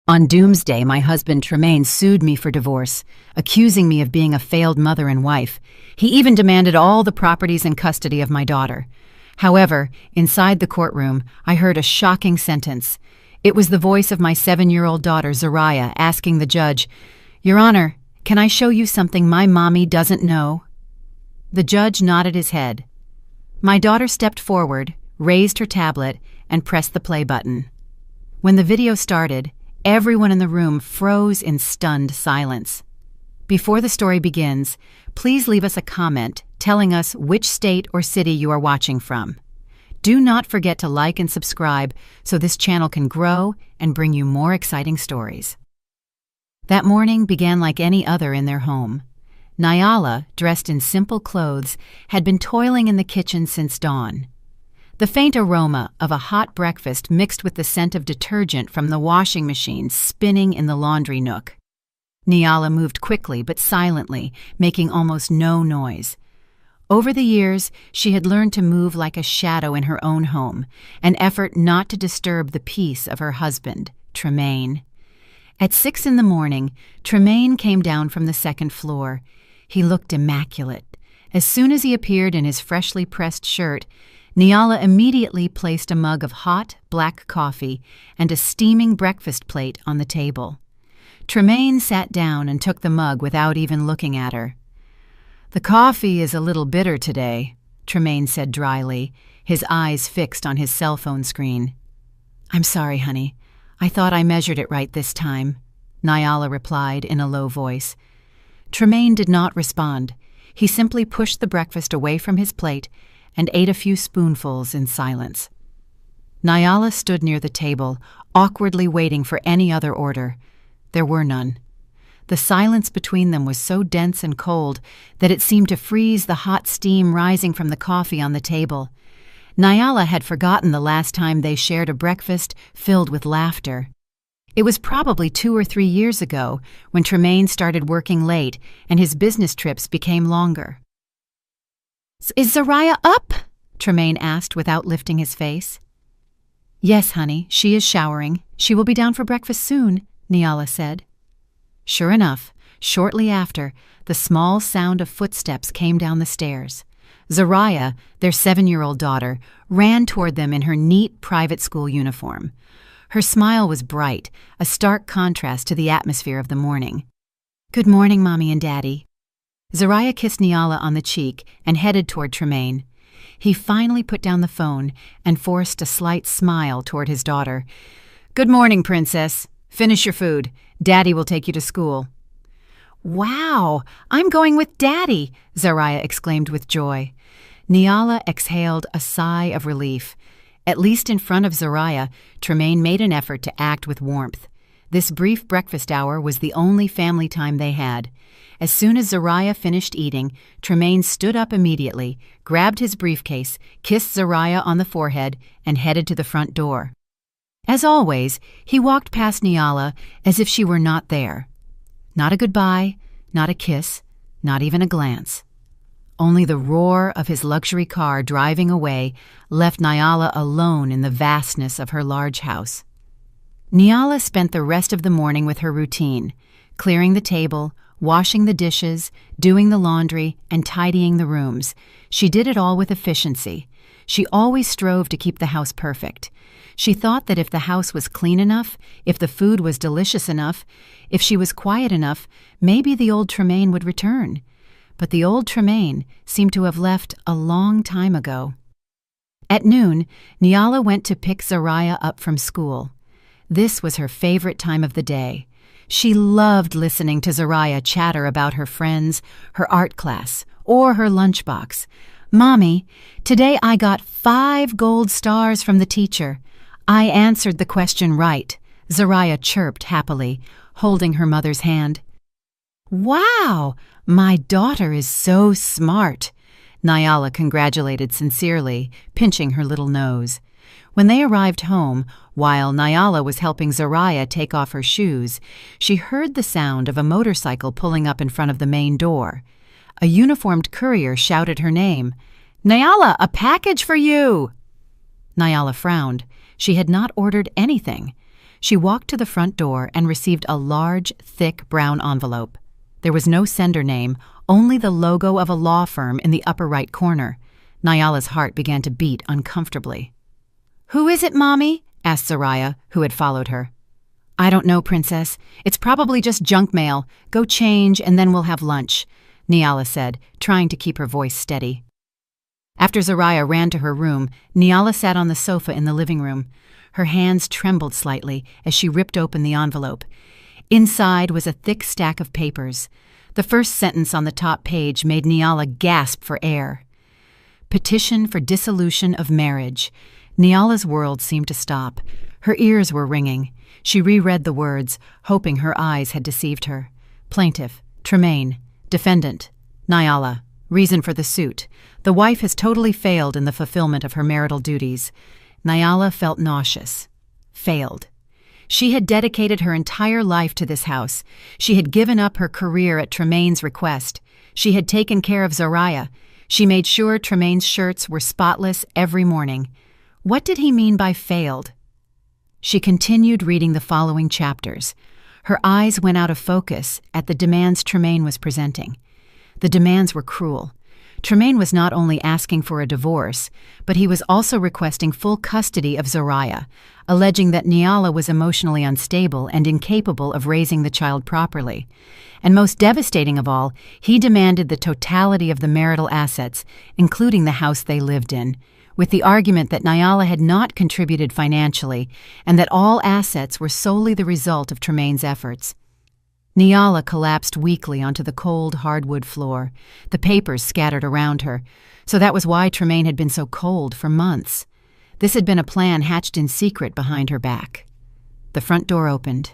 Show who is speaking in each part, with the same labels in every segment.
Speaker 1: On Doomsday, my husband Tremaine sued me for divorce, accusing me of being a failed mother and wife. He even demanded all the properties and custody of my daughter. However, inside the courtroom, I heard a shocking sentence. It was the voice of my 7-year-old daughter, Zariah, asking the judge, "Your Honor, can I show you something my mommy doesn't know?" The judge nodded his head. My daughter stepped forward, raised her tablet, and pressed the play button. When the video started, everyone in the room froze in stunned silence. Before the story begins, please leave us a comment telling us which state or city you are watching from. Do not forget to like and subscribe so this channel can grow and bring you more exciting stories. That morning began like any other in their home. Nyala, dressed in simple clothes, had been toiling in the kitchen since dawn. The faint aroma of a hot breakfast mixed with the scent of detergent from the washing machine spinning in the laundry nook. Nyala moved quickly but silently, making almost no noise. Over the years, she had learned to move like a shadow in her own home, an effort not to disturb the peace of her husband, Tremaine. At 6 in the morning, Tremaine came down from the second floor. He looked immaculate. As soon as he appeared in his freshly pressed shirt, Nyala immediately placed a mug of hot, black coffee and a steaming breakfast plate on the table. Tremaine sat down and took the mug without even looking at her. "The coffee is a little bitter today," Tremaine said dryly, his eyes fixed on his cell phone screen. "I'm sorry, honey. I thought I measured it right this time," Nyala replied in a low voice. Tremaine did not respond. He simply pushed the breakfast away from his plate and ate a few spoonfuls in silence. Nyala stood near the table, awkwardly waiting for any other order. There were none. The silence between them was so dense and cold that it seemed to freeze the hot steam rising from the coffee on the table. Nyala had forgotten the last time they shared a breakfast filled with laughter. It was probably 2 or 3 years ago when Tremaine started working late and his business trips became longer. "Is Zariah up?" Tremaine asked without lifting his face. "Yes, honey, she is showering. She will be down for breakfast soon," Nyala said. Sure enough, shortly after, the small sound of footsteps came down the stairs. Zariah, their 7-year-old daughter, ran toward them in her neat private school uniform. Her smile was bright, a stark contrast to the atmosphere of the morning. "Good morning, Mommy and Daddy." Zariah kissed Nyala on the cheek and headed toward Tremaine. He finally put down the phone and forced a slight smile toward his daughter. "Good morning, Princess. Finish your food. Daddy will take you to school." "Wow, I'm going with Daddy," Zariah exclaimed with joy. Nyala exhaled a sigh of relief. At least in front of Zariah, Tremaine made an effort to act with warmth. This brief breakfast hour was the only family time they had. As soon as Zariah finished eating, Tremaine stood up immediately, grabbed his briefcase, kissed Zariah on the forehead, and headed to the front door. As always, he walked past Nyala as if she were not there. Not a goodbye, not a kiss, not even a glance. Only the roar of his luxury car driving away left Nyala alone in the vastness of her large house. Nyala spent the rest of the morning with her routine, clearing the table, washing the dishes, doing the laundry, and tidying the rooms. She did it all with efficiency. She always strove to keep the house perfect. She thought that if the house was clean enough, if the food was delicious enough, if she was quiet enough, maybe the old Tremaine would return. But the old Tremaine seemed to have left a long time ago. At noon, Nyala went to pick Zariah up from school. This was her favorite time of the day. She loved listening to Zariah chatter about her friends, her art class, or her lunchbox. "Mommy, today I got 5 gold stars from the teacher. I answered the question right," Zariah chirped happily, holding her mother's hand. "Wow, my daughter is so smart," Nyala congratulated sincerely, pinching her little nose. When they arrived home, while Nyala was helping Zariah take off her shoes, she heard the sound of a motorcycle pulling up in front of the main door. A uniformed courier shouted her name. "Nyala, a package for you!" Nyala frowned. She had not ordered anything. She walked to the front door and received a large, thick brown envelope. There was no sender name, only the logo of a law firm in the upper right corner. Nyala's heart began to beat uncomfortably. "Who is it, Mommy?" asked Zoraya, who had followed her. "I don't know, Princess. It's probably just junk mail. Go change and then we'll have lunch," Nyala said, trying to keep her voice steady. After Zoraya ran to her room, Nyala sat on the sofa in the living room. Her hands trembled slightly as she ripped open the envelope. Inside was a thick stack of papers. The first sentence on the top page made Nyala gasp for air. Petition for dissolution of marriage. Nyala's world seemed to stop. Her ears were ringing. She reread the words, hoping her eyes had deceived her. Plaintiff, Tremaine. Defendant, Nyala. Reason for the suit. The wife has totally failed in the fulfillment of her marital duties. Nyala felt nauseous. Failed. She had dedicated her entire life to this house. She had given up her career at Tremaine's request. She had taken care of Zoraya. She made sure Tremaine's shirts were spotless every morning. What did he mean by failed? She continued reading the following chapters. Her eyes went out of focus at the demands Tremaine was presenting. The demands were cruel. Tremaine was not only asking for a divorce, but he was also requesting full custody of Zoraya, alleging that Nyala was emotionally unstable and incapable of raising the child properly. And most devastating of all, he demanded the totality of the marital assets, including the house they lived in, with the argument that Nyala had not contributed financially and that all assets were solely the result of Tremaine's efforts. Nyala collapsed weakly onto the cold hardwood floor, the papers scattered around her, so that was why Tremaine had been so cold for months. This had been a plan hatched in secret behind her back. The front door opened.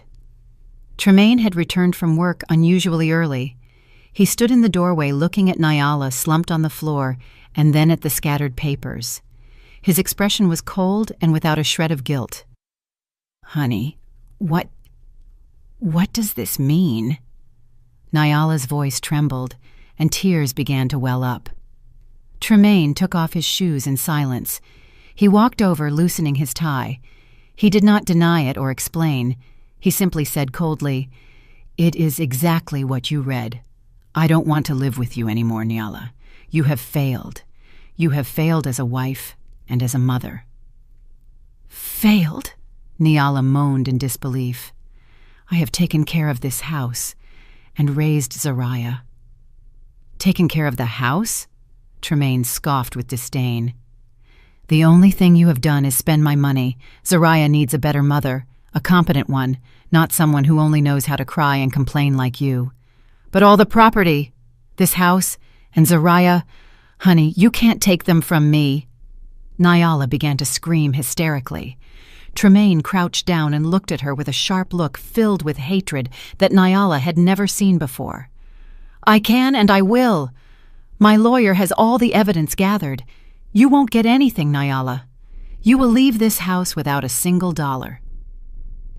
Speaker 1: Tremaine had returned from work unusually early. He stood in the doorway looking at Nyala slumped on the floor and then at the scattered papers. His expression was cold and without a shred of guilt. "Honey, what does this mean?" Nyala's voice trembled, and tears began to well up. Tremaine took off his shoes in silence. He walked over, loosening his tie. He did not deny it or explain. He simply said coldly, "It is exactly what you read. I don't want to live with you anymore, Nyala. You have failed. You have failed as a wife and as a mother." "Failed?" Nyala moaned in disbelief. "I have taken care of this house and raised Zoraya." "Taken care of the house?" Tremaine scoffed with disdain. "The only thing you have done is spend my money. Zoraya needs a better mother, a competent one, not someone who only knows how to cry and complain like you. But all the property, this house, and Zoraya, honey, you can't take them from me." Nyala began to scream hysterically. Tremaine crouched down and looked at her with a sharp look filled with hatred that Nyala had never seen before. "I can and I will. My lawyer has all the evidence gathered. You won't get anything, Nyala. You will leave this house without a single dollar."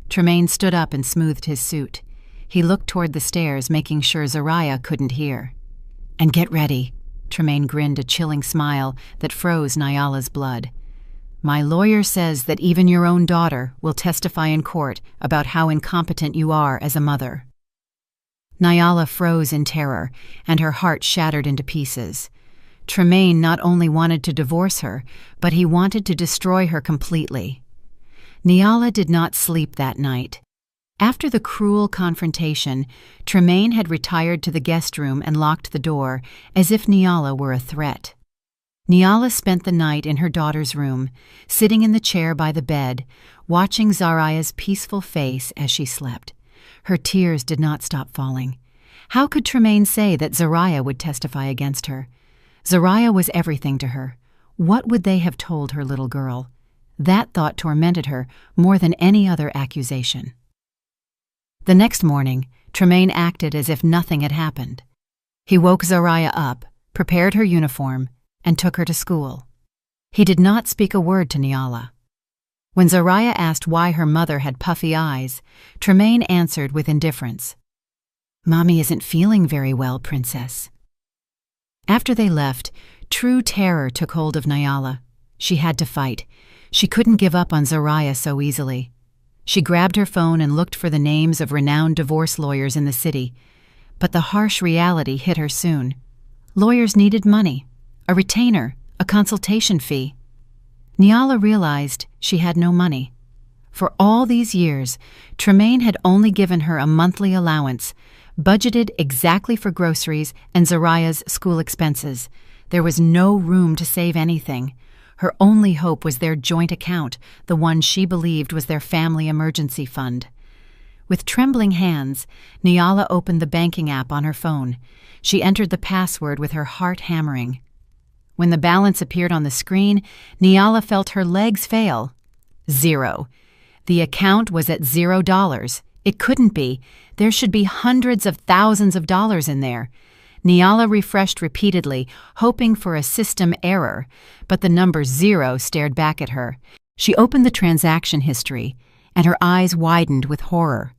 Speaker 1: Tremaine stood up and smoothed his suit. He looked toward the stairs, making sure Zoraya couldn't hear. "And get ready." Tremaine grinned a chilling smile that froze Nyala's blood. "My lawyer says that even your own daughter will testify in court about how incompetent you are as a mother." Nyala froze in terror, and her heart shattered into pieces. Tremaine not only wanted to divorce her, but he wanted to destroy her completely. Nyala did not sleep that night. After the cruel confrontation, Tremaine had retired to the guest room and locked the door, as if Nyala were a threat. Nyala spent the night in her daughter's room, sitting in the chair by the bed, watching Zoraya's peaceful face as she slept. Her tears did not stop falling. How could Tremaine say that Zoraya would testify against her? Zoraya was everything to her. What would they have told her little girl? That thought tormented her more than any other accusation. The next morning, Tremaine acted as if nothing had happened. He woke Zoraya up, prepared her uniform, and took her to school. He did not speak a word to Nyala. When Zoraya asked why her mother had puffy eyes, Tremaine answered with indifference, "Mommy isn't feeling very well, Princess." After they left, true terror took hold of Nyala. She had to fight. She couldn't give up on Zoraya so easily. She grabbed her phone and looked for the names of renowned divorce lawyers in the city. But the harsh reality hit her soon. Lawyers needed money, a retainer, a consultation fee. Nyala realized she had no money. For all these years, Tremaine had only given her a monthly allowance, budgeted exactly for groceries and Zariah's school expenses. There was no room to save anything. Her only hope was their joint account, the one she believed was their family emergency fund. With trembling hands, Nyala opened the banking app on her phone. She entered the password with her heart hammering. When the balance appeared on the screen, Nyala felt her legs fail. 0. The account was at $0. It couldn't be. There should be hundreds of thousands of dollars in there. Nyala refreshed repeatedly, hoping for a system error, but the number 0 stared back at her. She opened the transaction history, and her eyes widened with horror.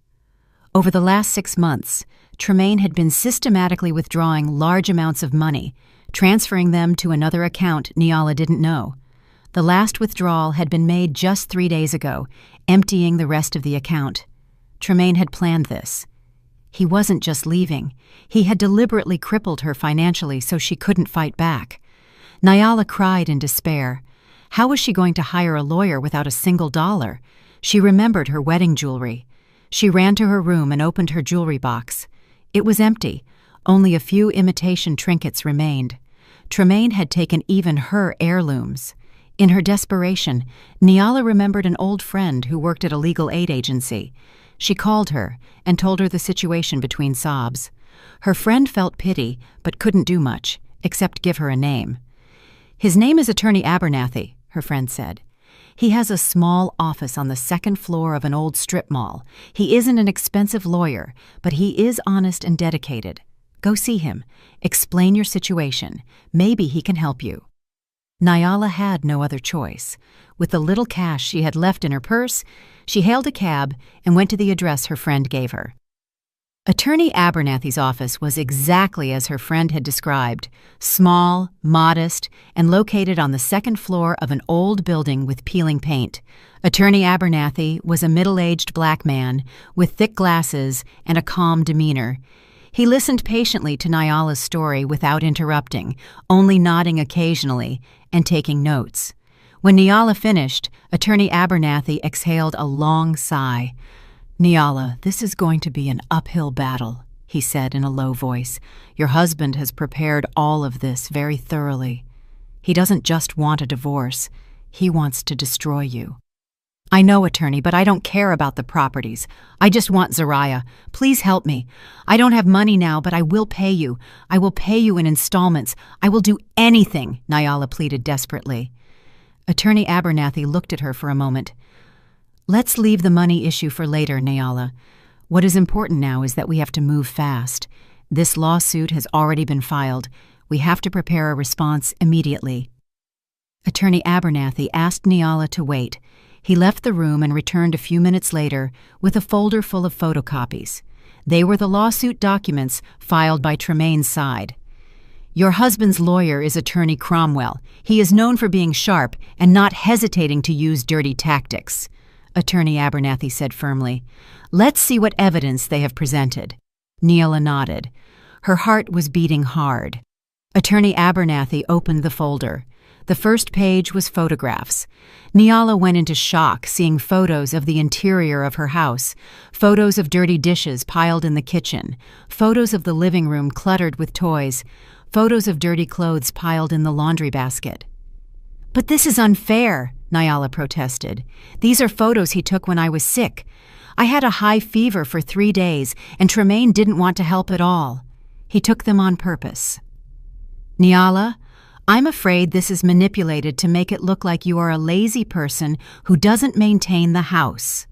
Speaker 1: Over the last 6 months, Tremaine had been systematically withdrawing large amounts of money, transferring them to another account Nyala didn't know. The last withdrawal had been made just 3 days ago, emptying the rest of the account. Tremaine had planned this. He wasn't just leaving. He had deliberately crippled her financially so she couldn't fight back. Nyala cried in despair. How was she going to hire a lawyer without a single dollar? She remembered her wedding jewelry. She ran to her room and opened her jewelry box. It was empty. Only a few imitation trinkets remained. Tremaine had taken even her heirlooms. In her desperation, Nyala remembered an old friend who worked at a legal aid agency. She called her and told her the situation between sobs. Her friend felt pity but couldn't do much, except give her a name. "His name is Attorney Abernathy," her friend said. "He has a small office on the second floor of an old strip mall. He isn't an expensive lawyer, but he is honest and dedicated. Go see him. Explain your situation. Maybe he can help you." Nyala had no other choice. With the little cash she had left in her purse, she hailed a cab and went to the address her friend gave her. Attorney Abernathy's office was exactly as her friend had described, small, modest, and located on the second floor of an old building with peeling paint. Attorney Abernathy was a middle-aged black man with thick glasses and a calm demeanor. He listened patiently to Nyala's story without interrupting, only nodding occasionally and taking notes. When Nyala finished, Attorney Abernathy exhaled a long sigh. "Nyala, this is going to be an uphill battle," he said in a low voice. "Your husband has prepared all of this very thoroughly. He doesn't just want a divorce. He wants to destroy you." "I know, attorney, but I don't care about the properties. I just want Zariah. Please help me. I don't have money now, but I will pay you. I will pay you in installments. I will do anything," Nyala pleaded desperately. Attorney Abernathy looked at her for a moment. "Let's leave the money issue for later, Nyala. What is important now is that we have to move fast. This lawsuit has already been filed. We have to prepare a response immediately." Attorney Abernathy asked Nyala to wait. He left the room and returned a few minutes later with a folder full of photocopies. They were the lawsuit documents filed by Tremaine's side. "Your husband's lawyer is Attorney Cromwell. He is known for being sharp and not hesitating to use dirty tactics," Attorney Abernathy said firmly. "Let's see what evidence they have presented." Nyala nodded. Her heart was beating hard. Attorney Abernathy opened the folder. The first page was photographs. Nyala went into shock seeing photos of the interior of her house, photos of dirty dishes piled in the kitchen, photos of the living room cluttered with toys, photos of dirty clothes piled in the laundry basket. "But this is unfair," Nyala protested. "These are photos he took when I was sick. I had a high fever for 3 days, and Tremaine didn't want to help at all. He took them on purpose." "Nyala, I'm afraid this is manipulated to make it look like you are a lazy person who doesn't maintain the house,"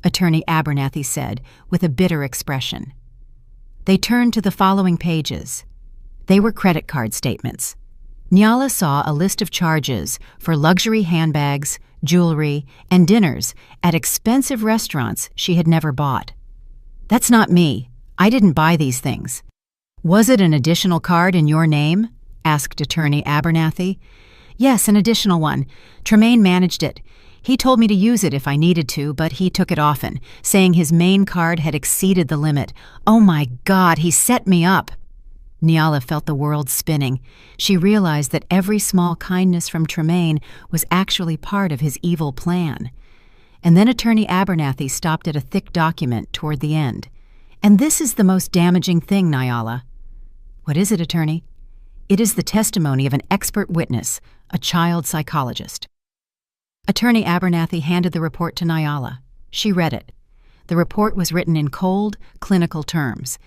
Speaker 1: Attorney Abernathy said with a bitter expression. They turned to the following pages. They were credit card statements. Nyala saw a list of charges for luxury handbags, jewelry, and dinners at expensive restaurants she had never bought. "That's not me. I didn't buy these things." "Was it an additional card in your name?" asked Attorney Abernathy. "Yes, an additional one. Tremaine managed it. He told me to use it if I needed to, but he took it often, saying his main card had exceeded the limit. Oh my God, he set me up. Nyala felt the world spinning. She realized that every small kindness from Tremaine was actually part of his evil plan. And then Attorney Abernathy stopped at a thick document toward the end. And this is the most damaging thing, Nyala. What is it, Attorney? It is the testimony of an expert witness, a child psychologist. Attorney Abernathy handed the report to Nyala. She read it. The report was written in cold, clinical terms.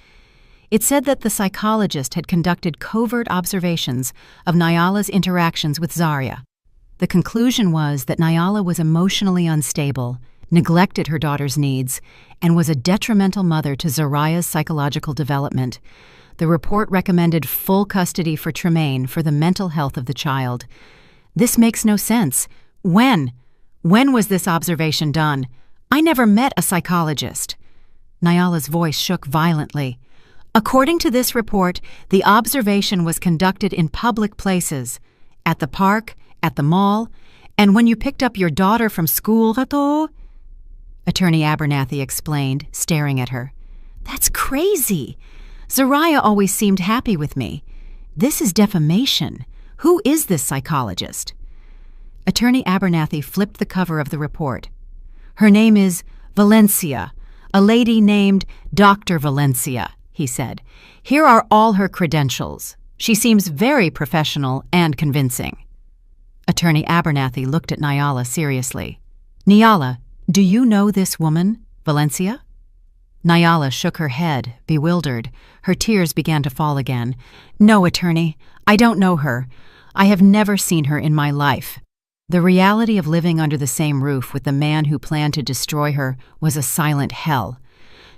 Speaker 1: It said that the psychologist had conducted covert observations of Nyala's interactions with Zarya. The conclusion was that Nyala was emotionally unstable, neglected her daughter's needs, and was a detrimental mother to Zarya's psychological development. The report recommended full custody for Tremaine for the mental health of the child. This makes no sense. When? When was this observation done? I never met a psychologist. Nyala's voice shook violently. According to this report, the observation was conducted in public places, at the park, at the mall, and when you picked up your daughter from school, Attorney Abernathy explained, staring at her. That's crazy. Zarya always seemed happy with me. This is defamation. Who is this psychologist? Attorney Abernathy flipped the cover of the report. Her name is Valencia, a lady named Dr. Valencia, he said. Here are all her credentials. She seems very professional and convincing. Attorney Abernathy looked at Nyala seriously. Nyala, do you know this woman, Valencia? Nyala shook her head, bewildered. Her tears began to fall again. No, Attorney, I don't know her. I have never seen her in my life. The reality of living under the same roof with the man who planned to destroy her was a silent hell.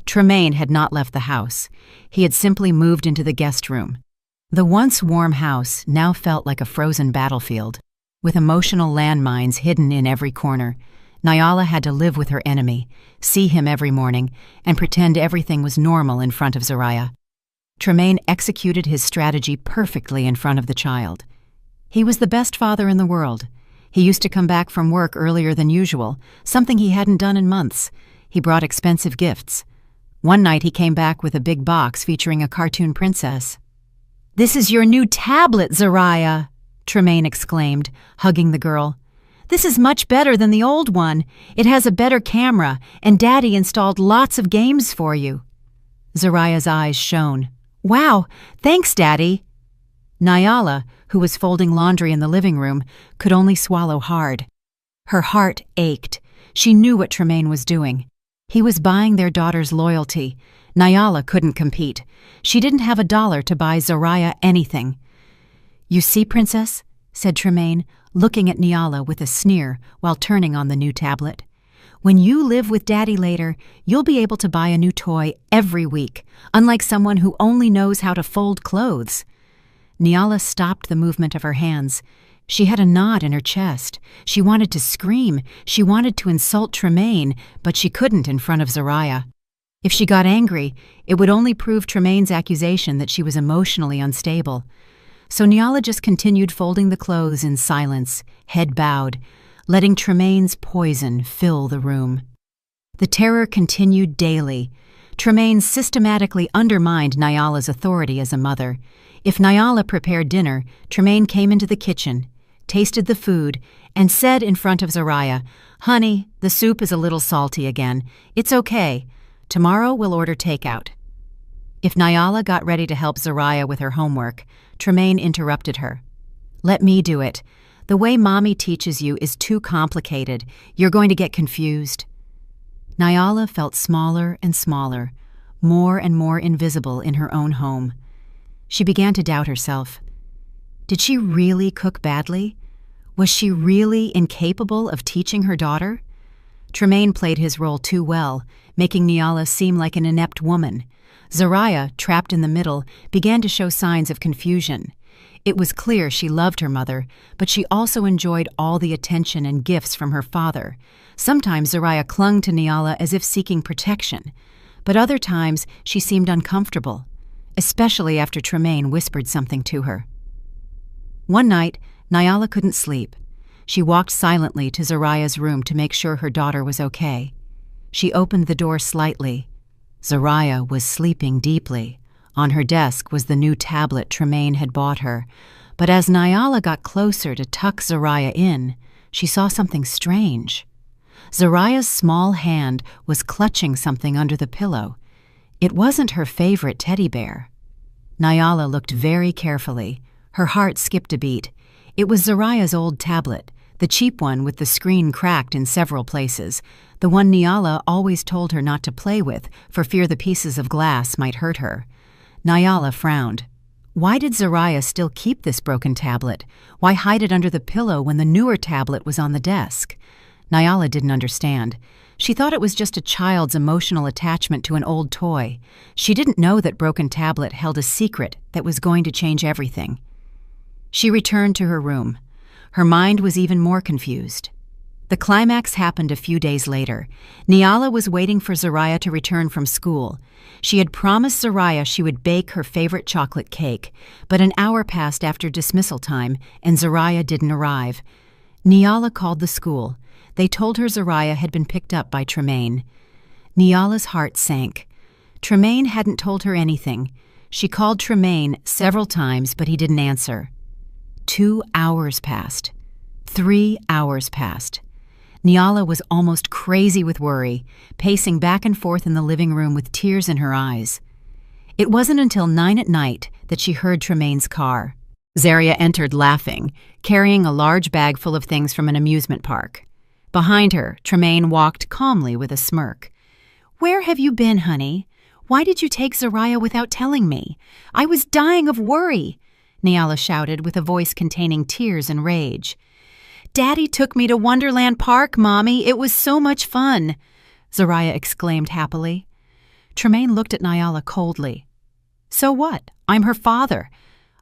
Speaker 1: Tremaine had not left the house. He had simply moved into the guest room. The once warm house now felt like a frozen battlefield, with emotional landmines hidden in every corner. Nyala had to live with her enemy, see him every morning, and pretend everything was normal in front of Zarya. Tremaine executed his strategy perfectly in front of the child. He was the best father in the world. He used to come back from work earlier than usual, something he hadn't done in months. He brought expensive gifts. One night he came back with a big box featuring a cartoon princess. "This is your new tablet, Zarya," Tremaine exclaimed, hugging the girl. "This is much better than the old one. It has a better camera, and Daddy installed lots of games for you." Zarya's eyes shone. "Wow, thanks, Daddy." Nyala, who was folding laundry in the living room, could only swallow hard. Her heart ached. She knew what Tremaine was doing. He was buying their daughter's loyalty. Nyala couldn't compete. She didn't have $1 to buy Zarya anything. "You see, Princess," said Tremaine, looking at Nyala with a sneer while turning on the new tablet. "When you live with Daddy later, you'll be able to buy a new toy every week, unlike someone who only knows how to fold clothes." Nyala stopped the movement of her hands. She had a knot in her chest. She wanted to scream. She wanted to insult Tremaine, but she couldn't in front of Zarya. If she got angry, it would only prove Tremaine's accusation that she was emotionally unstable. So Nyala just continued folding the clothes in silence, head bowed, letting Tremaine's poison fill the room. The terror continued daily. Tremaine systematically undermined Nyala's authority as a mother. If Nyala prepared dinner, Tremaine came into the kitchen, tasted the food, and said in front of Zarya, "Honey, the soup is a little salty again. It's okay. Tomorrow we'll order takeout." If Nyala got ready to help Zarya with her homework, Tremaine interrupted her. "Let me do it. The way Mommy teaches you is too complicated. You're going to get confused." Nyala felt smaller and smaller, more and more invisible in her own home. She began to doubt herself. Did she really cook badly? Was she really incapable of teaching her daughter? Tremaine played his role too well, making Nyala seem like an inept woman. Zarya, trapped in the middle, began to show signs of confusion. It was clear she loved her mother, but she also enjoyed all the attention and gifts from her father. Sometimes Zarya clung to Nyala as if seeking protection, but other times she seemed uncomfortable, especially after Tremaine whispered something to her. One night, Nyala couldn't sleep. She walked silently to Zariah's room to make sure her daughter was okay. She opened the door slightly. Zariah was sleeping deeply. On her desk was the new tablet Tremaine had bought her. But as Nyala got closer to tuck Zariah in, she saw something strange. Zariah's small hand was clutching something under the pillow. It wasn't her favorite teddy bear. Nyala looked very carefully. Her heart skipped a beat. It was Zariah's old tablet, the cheap one with the screen cracked in several places, the one Nyala always told her not to play with for fear the pieces of glass might hurt her. Nyala frowned. Why did Zariah still keep this broken tablet? Why hide it under the pillow when the newer tablet was on the desk? Nyala didn't understand. She thought it was just a child's emotional attachment to an old toy. She didn't know that broken tablet held a secret that was going to change everything. She returned to her room. Her mind was even more confused. The climax happened a few days later. Nyala was waiting for Zariah to return from school. She had promised Zariah she would bake her favorite chocolate cake, but an hour passed after dismissal time, and Zariah didn't arrive. Nyala called the school. They told her Zariah had been picked up by Tremaine. Nyala's heart sank. Tremaine hadn't told her anything. She called Tremaine several times, but he didn't answer. 2 hours passed. 3 hours passed. Nyala was almost crazy with worry, pacing back and forth in the living room with tears in her eyes. It wasn't until 9 at night that she heard Tremaine's car. Zariah entered laughing, carrying a large bag full of things from an amusement park. Behind her, Tremaine walked calmly with a smirk. "Where have you been, honey? Why did you take Zariah without telling me? I was dying of worry," Nyala shouted with a voice containing tears and rage. "Daddy took me to Wonderland Park, Mommy. It was so much fun," Zariah exclaimed happily. Tremaine looked at Nyala coldly. "So what? I'm her father.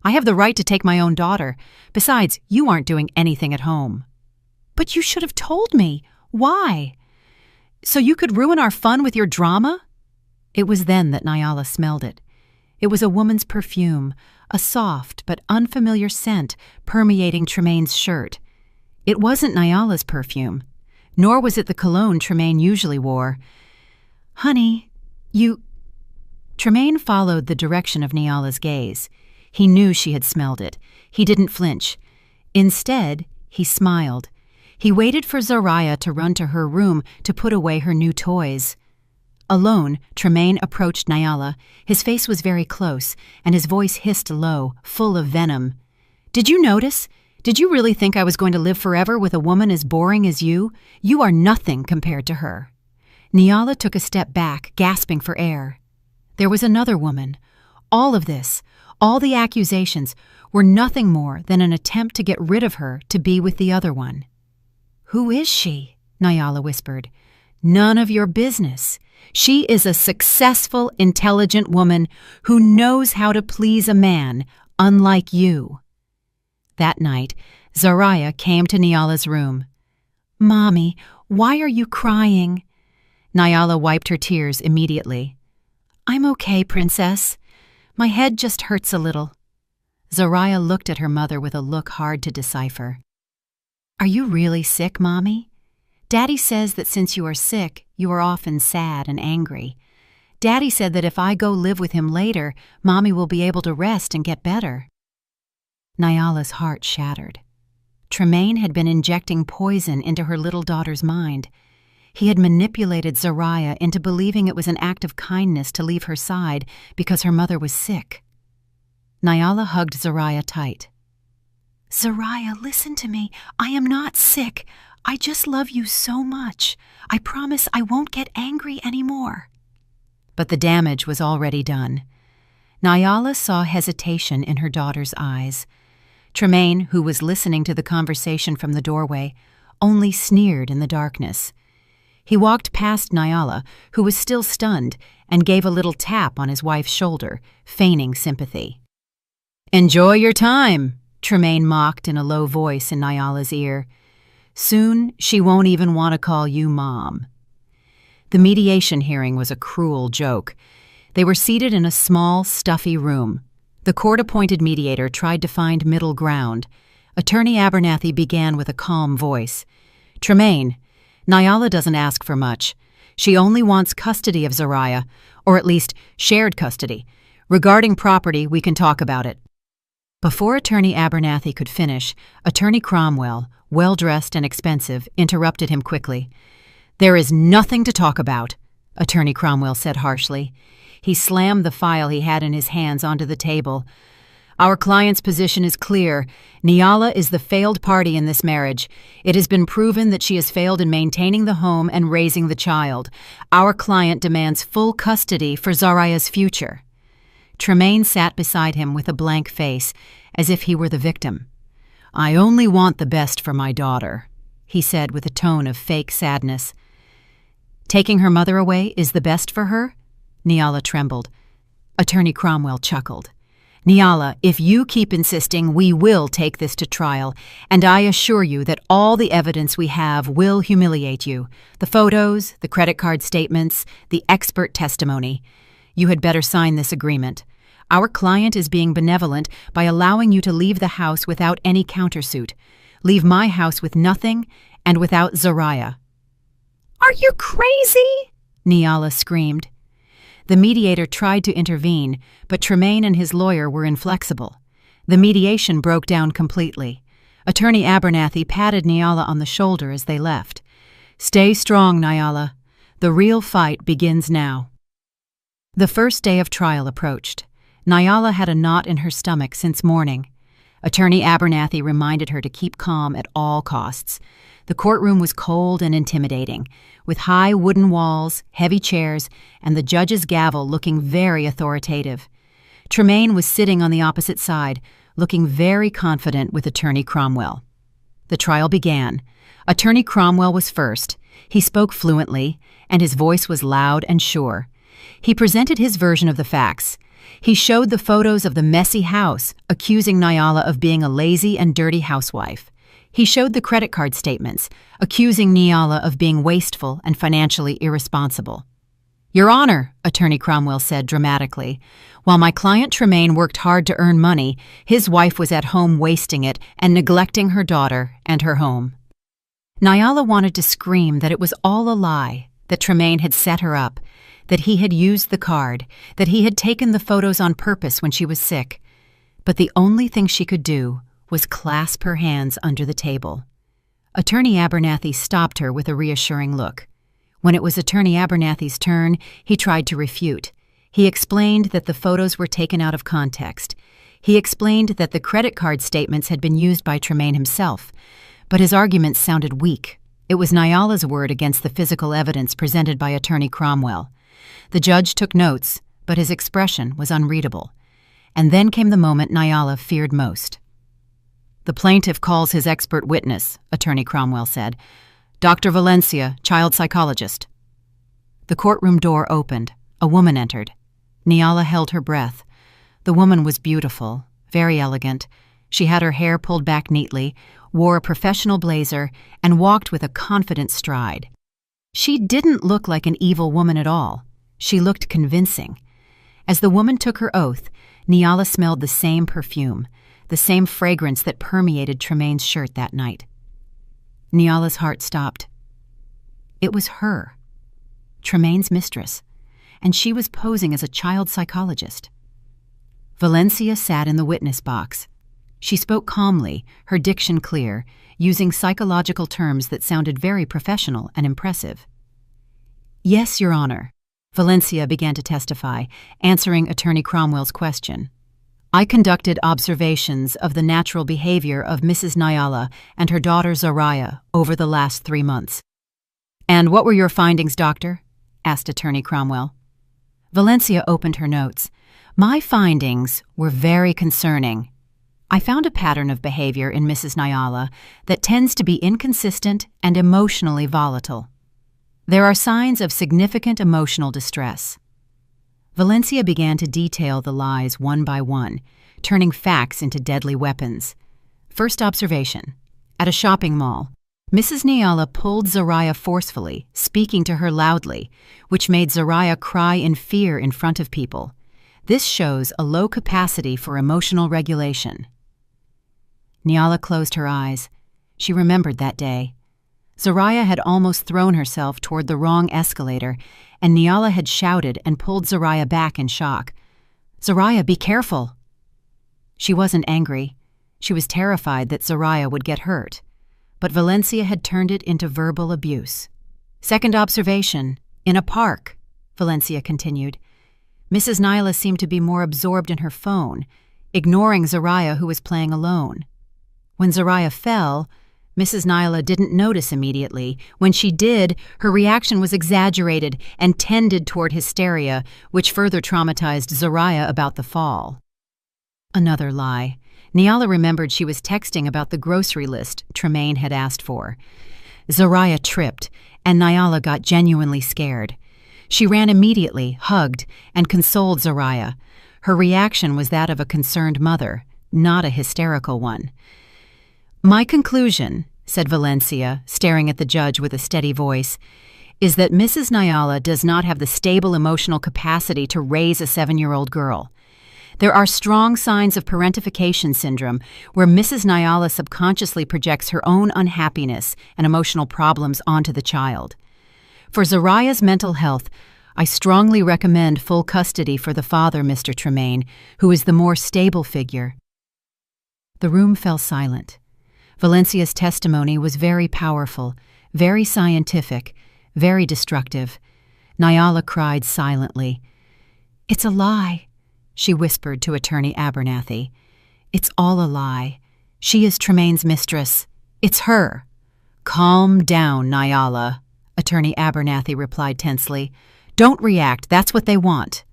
Speaker 1: I have the right to take my own daughter. Besides, you aren't doing anything at home." "But you should have told me. Why? So you could ruin our fun with your drama?" It was then that Nyala smelled it. It was a woman's perfume, a soft but unfamiliar scent permeating Tremaine's shirt. It wasn't Nyala's perfume, nor was it the cologne Tremaine usually wore. "Honey, you—" Tremaine followed the direction of Nyala's gaze. He knew she had smelled it. He didn't flinch. Instead, he smiled. He waited for Zariah to run to her room to put away her new toys. Alone, Tremaine approached Nyala. His face was very close, and his voice hissed low, full of venom. "Did you notice? Did you really think I was going to live forever with a woman as boring as you? You are nothing compared to her." Nyala took a step back, gasping for air. There was another woman. All of this, all the accusations, were nothing more than an attempt to get rid of her to be with the other one. "Who is she?" Nyala whispered. "None of your business. She is a successful, intelligent woman who knows how to please a man, unlike you." That night, Zariah came to Nyala's room. "Mommy, why are you crying?" Nyala wiped her tears immediately. "I'm okay, Princess. My head just hurts a little." Zariah looked at her mother with a look hard to decipher. "Are you really sick, Mommy? Daddy says that since you are sick, you are often sad and angry. Daddy said that if I go live with him later, Mommy will be able to rest and get better." Nyala's heart shattered. Tremaine had been injecting poison into her little daughter's mind. He had manipulated Zariah into believing it was an act of kindness to leave her side because her mother was sick. Nyala hugged Zariah tight. "Zariah, listen to me. I am not sick. I just love you so much. I promise I won't get angry anymore." But the damage was already done. Nyala saw hesitation in her daughter's eyes. Tremaine, who was listening to the conversation from the doorway, only sneered in the darkness. He walked past Nyala, who was still stunned, and gave a little tap on his wife's shoulder, feigning sympathy. "Enjoy your time," Tremaine mocked in a low voice in Nyala's ear. "Soon she won't even want to call you Mom." The mediation hearing was a cruel joke. They were seated in a small, stuffy room. The court-appointed mediator tried to find middle ground. Attorney Abernathy began with a calm voice. "Tremaine, Nyala doesn't ask for much. She only wants custody of Zariah, or at least shared custody. Regarding property, we can talk about it." Before Attorney Abernathy could finish, Attorney Cromwell, well-dressed and expensive, interrupted him quickly. "There is nothing to talk about," Attorney Cromwell said harshly. He slammed the file he had in his hands onto the table. "Our client's position is clear. Nyala is the failed party in this marriage. It has been proven that she has failed in maintaining the home and raising the child. Our client demands full custody for Zariah's future." Tremaine sat beside him with a blank face, as if he were the victim. "I only want the best for my daughter," he said with a tone of fake sadness. "Taking her mother away is the best for her?" Nyala trembled. Attorney Cromwell chuckled. "Nyala, if you keep insisting, we will take this to trial, and I assure you that all the evidence we have will humiliate you. The photos, the credit card statements, the expert testimony. You had better sign this agreement. Our client is being benevolent by allowing you to leave the house without any countersuit. Leave my house with nothing and without Zariah." "Are you crazy?" Nyala screamed. The mediator tried to intervene, but Tremaine and his lawyer were inflexible. The mediation broke down completely. Attorney Abernathy patted Nyala on the shoulder as they left. "Stay strong, Nyala. The real fight begins now." The first day of trial approached. Nyala had a knot in her stomach since morning. Attorney Abernathy reminded her to keep calm at all costs. The courtroom was cold and intimidating, with high wooden walls, heavy chairs, and the judge's gavel looking very authoritative. Tremaine was sitting on the opposite side, looking very confident with Attorney Cromwell. The trial began. Attorney Cromwell was first. He spoke fluently, and his voice was loud and sure. He presented his version of the facts. He showed the photos of the messy house, accusing Nyala of being a lazy and dirty housewife. He showed the credit card statements, accusing Nyala of being wasteful and financially irresponsible. "Your Honor," Attorney Cromwell said dramatically, "while my client Tremaine worked hard to earn money, his wife was at home wasting it and neglecting her daughter and her home." Nyala wanted to scream that it was all a lie, that Tremaine had set her up, that he had used the card, that he had taken the photos on purpose when she was sick. But the only thing she could do was clasp her hands under the table. Attorney Abernathy stopped her with a reassuring look. When it was Attorney Abernathy's turn, he tried to refute. He explained that the photos were taken out of context. He explained that the credit card statements had been used by Tremaine himself. But his arguments sounded weak. It was Nyala's word against the physical evidence presented by Attorney Cromwell. The judge took notes, but his expression was unreadable. And then came the moment Nyala feared most. "The plaintiff calls his expert witness," Attorney Cromwell said. "Dr. Valencia, child psychologist." The courtroom door opened. A woman entered. Nyala held her breath. The woman was beautiful, very elegant. She had her hair pulled back neatly, wore a professional blazer, and walked with a confident stride. She didn't look like an evil woman at all. She looked convincing. As the woman took her oath, Nyala smelled the same perfume, the same fragrance that permeated Tremaine's shirt that night. Nyala's heart stopped. It was her, Tremaine's mistress, and she was posing as a child psychologist. Valencia sat in the witness box. She spoke calmly, her diction clear, using psychological terms that sounded very professional and impressive. "Yes, Your Honor," Valencia began to testify, answering Attorney Cromwell's question. "I conducted observations of the natural behavior of Mrs. Nyala and her daughter Zariah over the last 3 months." "And what were your findings, Doctor?" asked Attorney Cromwell. Valencia opened her notes. "My findings were very concerning. I found a pattern of behavior in Mrs. Nyala that tends to be inconsistent and emotionally volatile. There are signs of significant emotional distress." Valencia began to detail the lies one by one, turning facts into deadly weapons. First observation. At a shopping mall, Mrs. Nyala pulled Zariah forcefully, speaking to her loudly, which made Zariah cry in fear in front of people. This shows a low capacity for emotional regulation. Nyala closed her eyes. She remembered that day. Zariah had almost thrown herself toward the wrong escalator, and Nyala had shouted and pulled Zariah back in shock. "Zariah, be careful!" She wasn't angry. She was terrified that Zariah would get hurt. But Valencia had turned it into verbal abuse. "Second observation, in a park," Valencia continued. Mrs. Nyla seemed to be more absorbed in her phone, ignoring Zariah, who was playing alone. When Zariah fell, Mrs. Nyla didn't notice immediately. When she did, her reaction was exaggerated and tended toward hysteria, which further traumatized Zariah about the fall. Another lie. Nyala remembered she was texting about the grocery list Tremaine had asked for. Zariah tripped, and Nyala got genuinely scared. She ran immediately, hugged, and consoled Zariah. Her reaction was that of a concerned mother, not a hysterical one. "My conclusion," said Valencia, staring at the judge with a steady voice, "is that Mrs. Nyala does not have the stable emotional capacity to raise a 7-year-old girl. There are strong signs of parentification syndrome, where Mrs. Nyala subconsciously projects her own unhappiness and emotional problems onto the child. For Zariah's mental health, I strongly recommend full custody for the father, Mr. Tremaine, who is the more stable figure." The room fell silent. Valencia's testimony was very powerful, very scientific, very destructive. Nyala cried silently. "It's a lie," she whispered to Attorney Abernathy. "It's all a lie. She is Tremaine's mistress. It's her." "Calm down, Nyala," Attorney Abernathy replied tensely. "Don't react. That's what they want."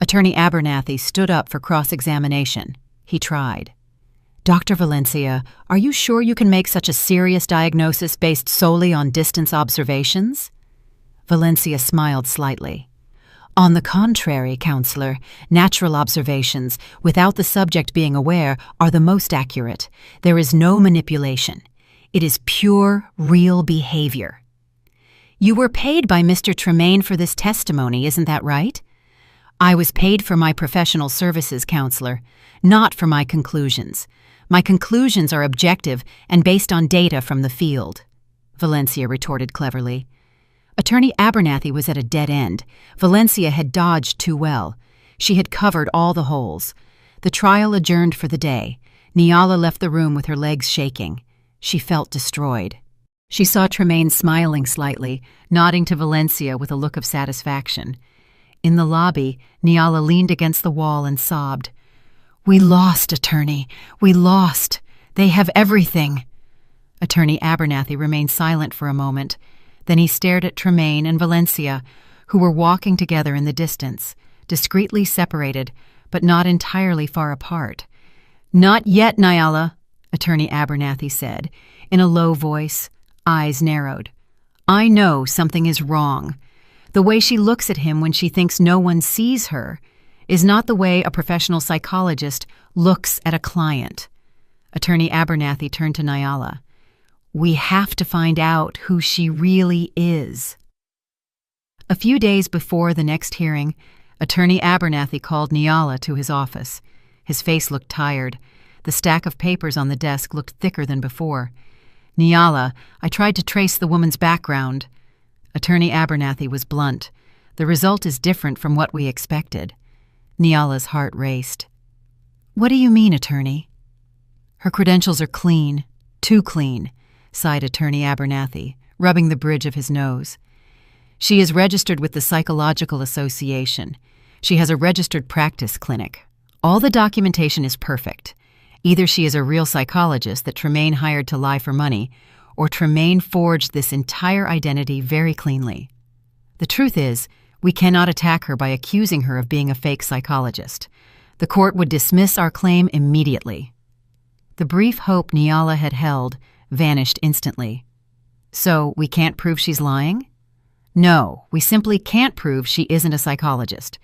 Speaker 1: Attorney Abernathy stood up for cross-examination. He tried. "Dr. Valencia, are you sure you can make such a serious diagnosis based solely on distance observations?" Valencia smiled slightly. "On the contrary, counselor, natural observations, without the subject being aware, are the most accurate. There is no manipulation. It is pure, real behavior." "You were paid by Mr. Tremaine for this testimony, isn't that right?" "I was paid for my professional services, counselor, not for my conclusions. My conclusions are objective and based on data from the field," Valencia retorted cleverly. Attorney Abernathy was at a dead end. Valencia had dodged too well. She had covered all the holes. The trial adjourned for the day. Nyala left the room with her legs shaking. She felt destroyed. She saw Tremaine smiling slightly, nodding to Valencia with a look of satisfaction. In the lobby, Nyala leaned against the wall and sobbed. "We lost, attorney. We lost. They have everything." Attorney Abernathy remained silent for a moment. Then he stared at Tremaine and Valencia, who were walking together in the distance, discreetly separated, but not entirely far apart. "Not yet, Nyala," Attorney Abernathy said, in a low voice, eyes narrowed. "I know something is wrong. The way she looks at him when she thinks no one sees her is not the way a professional psychologist looks at a client." Attorney Abernathy turned to Nyala. "We have to find out who she really is." A few days before the next hearing, Attorney Abernathy called Nyala to his office. His face looked tired. The stack of papers on the desk looked thicker than before. "Nyala, I tried to trace the woman's background." Attorney Abernathy was blunt. "The result is different from what we expected." Nyala's heart raced. "What do you mean, attorney?" "Her credentials are clean, too clean," sighed Attorney Abernathy, rubbing the bridge of his nose. "She is registered with the Psychological Association. She has a registered practice clinic. All the documentation is perfect. Either she is a real psychologist that Tremaine hired to lie for money, or Tremaine forged this entire identity very cleanly. The truth is, we cannot attack her by accusing her of being a fake psychologist. The court would dismiss our claim immediately." The brief hope Nyala had held vanished instantly. "So we can't prove she's lying?" "No, we simply can't prove she isn't a psychologist.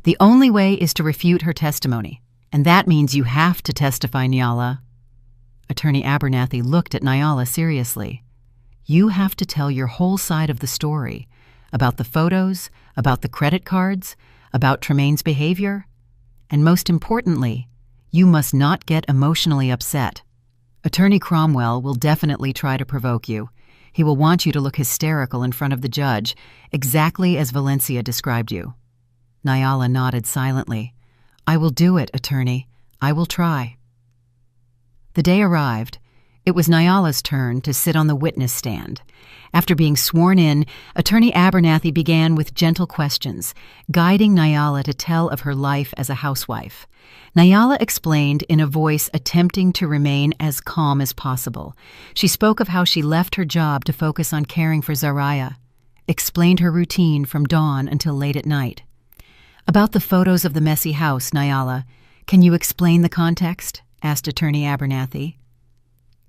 Speaker 1: The only way is to refute her testimony, and that means you have to testify, Nyala." Attorney Abernathy looked at Nyala seriously. "You have to tell your whole side of the story, about the photos, about the credit cards, about Tremaine's behavior, and most importantly, you must not get emotionally upset. Attorney Cromwell will definitely try to provoke you. He will want you to look hysterical in front of the judge, exactly as Valencia described you. Nyala nodded silently. I will do it, attorney. I will try. The day arrived. It was Nyala's turn to sit on the witness stand. After being sworn in, Attorney Abernathy began with gentle questions, guiding Nyala to tell of her life as a housewife. Nyala explained in a voice attempting to remain as calm as possible. She spoke of how she left her job to focus on caring for Zaraya, explained her routine from dawn until late at night. About the photos of the messy house, Nyala, can you explain the context? Asked Attorney Abernathy.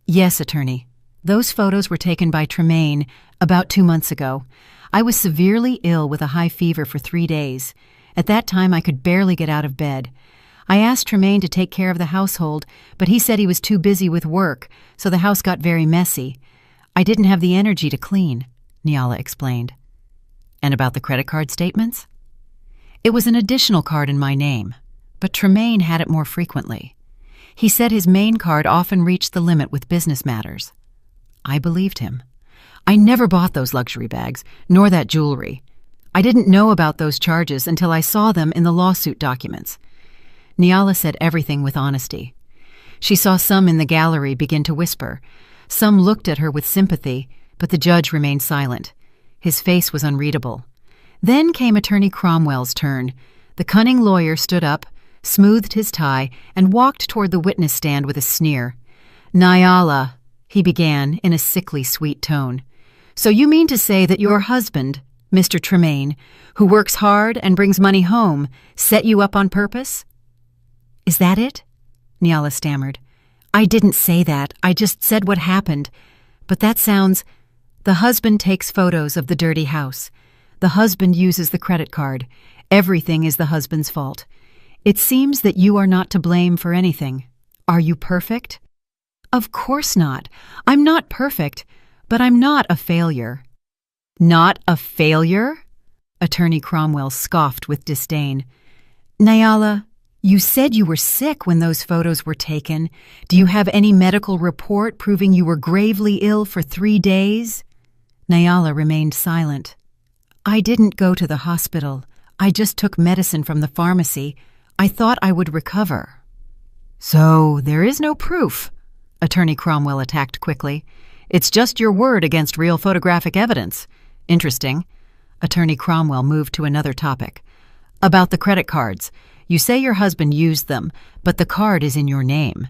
Speaker 1: Yes, attorney. Those photos were taken by Tremaine about 2 months ago. I was severely ill with a high fever for 3 days. At that time, I could barely get out of bed. I asked Tremaine to take care of the household, but he said he was too busy with work, so the house got very messy. I didn't have the energy to clean, Nyala explained. And about the credit card statements? It was an additional card in my name, but Tremaine had it more frequently. He said his main card often reached the limit with business matters. I believed him. I never bought those luxury bags, nor that jewelry. I didn't know about those charges until I saw them in the lawsuit documents. Nyala said everything with honesty. She saw some in the gallery begin to whisper. Some looked at her with sympathy, but the judge remained silent. His face was unreadable. Then came Attorney Cromwell's turn. The cunning lawyer stood up, smoothed his tie, and walked toward the witness stand with a sneer. Nyala, he began in a sickly sweet tone. So you mean to say that your husband, Mr. Tremaine, who works hard and brings money home, set you up on purpose? Is that it? Nyala stammered. I didn't say that. I just said what happened. But that sounds... The husband takes photos of the dirty house. The husband uses the credit card. Everything is the husband's fault. It seems that you are not to blame for anything. Are you perfect? Of course not. I'm not perfect, but I'm not a failure. Not a failure? Attorney Cromwell scoffed with disdain. Nyala, you said you were sick when those photos were taken. Do you have any medical report proving you were gravely ill for 3 days? Nyala remained silent. I didn't go to the hospital. I just took medicine from the pharmacy. I thought I would recover. So there is no proof, Attorney Cromwell attacked quickly. It's just your word against real photographic evidence. Interesting. Attorney Cromwell moved to another topic. About the credit cards. You say your husband used them, but the card is in your name.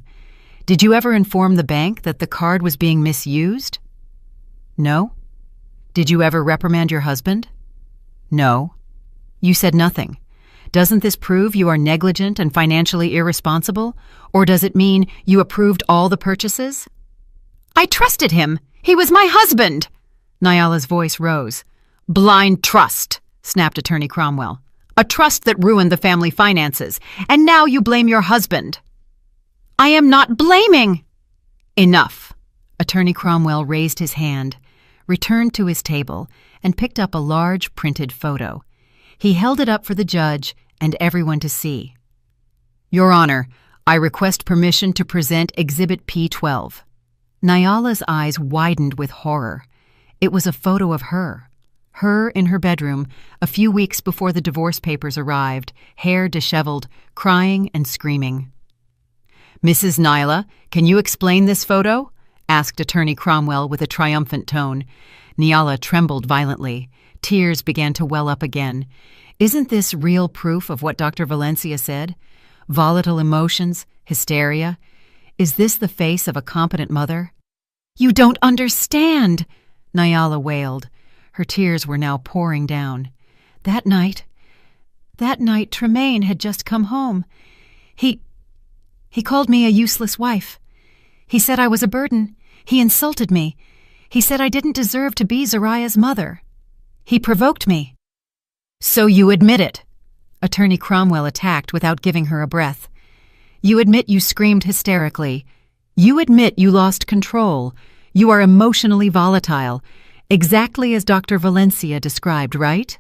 Speaker 1: Did you ever inform the bank that the card was being misused? No. Did you ever reprimand your husband? No. You said nothing. Doesn't this prove you are negligent and financially irresponsible? Or does it mean you approved all the purchases? I trusted him. He was my husband. Nyala's voice rose. Blind trust, snapped Attorney Cromwell. A trust that ruined the family finances. And now you blame your husband. I am not blaming. Enough. Attorney Cromwell raised his hand, returned to his table, and picked up a large printed photo. He held it up for the judge and everyone to see. Your Honor, I request permission to present Exhibit P12. Nyala's eyes widened with horror. It was a photo of her in her bedroom, a few weeks before the divorce papers arrived, hair disheveled, crying and screaming. Mrs. Nyla, can you explain this photo? Asked Attorney Cromwell with a triumphant tone. Nyala trembled violently. Tears began to well up again. Isn't this real proof of what Dr. Valencia said? Volatile emotions, hysteria. Is this the face of a competent mother? You don't understand, Nyala wailed. Her tears were now pouring down. That night, Tremaine had just come home. He called me a useless wife. He said I was a burden. He insulted me. He said I didn't deserve to be Zaraya's mother. He provoked me. So you admit it? Attorney Cromwell attacked without giving her a breath. You admit you screamed hysterically. You admit you lost control. You are emotionally volatile, exactly as Dr. Valencia described, right?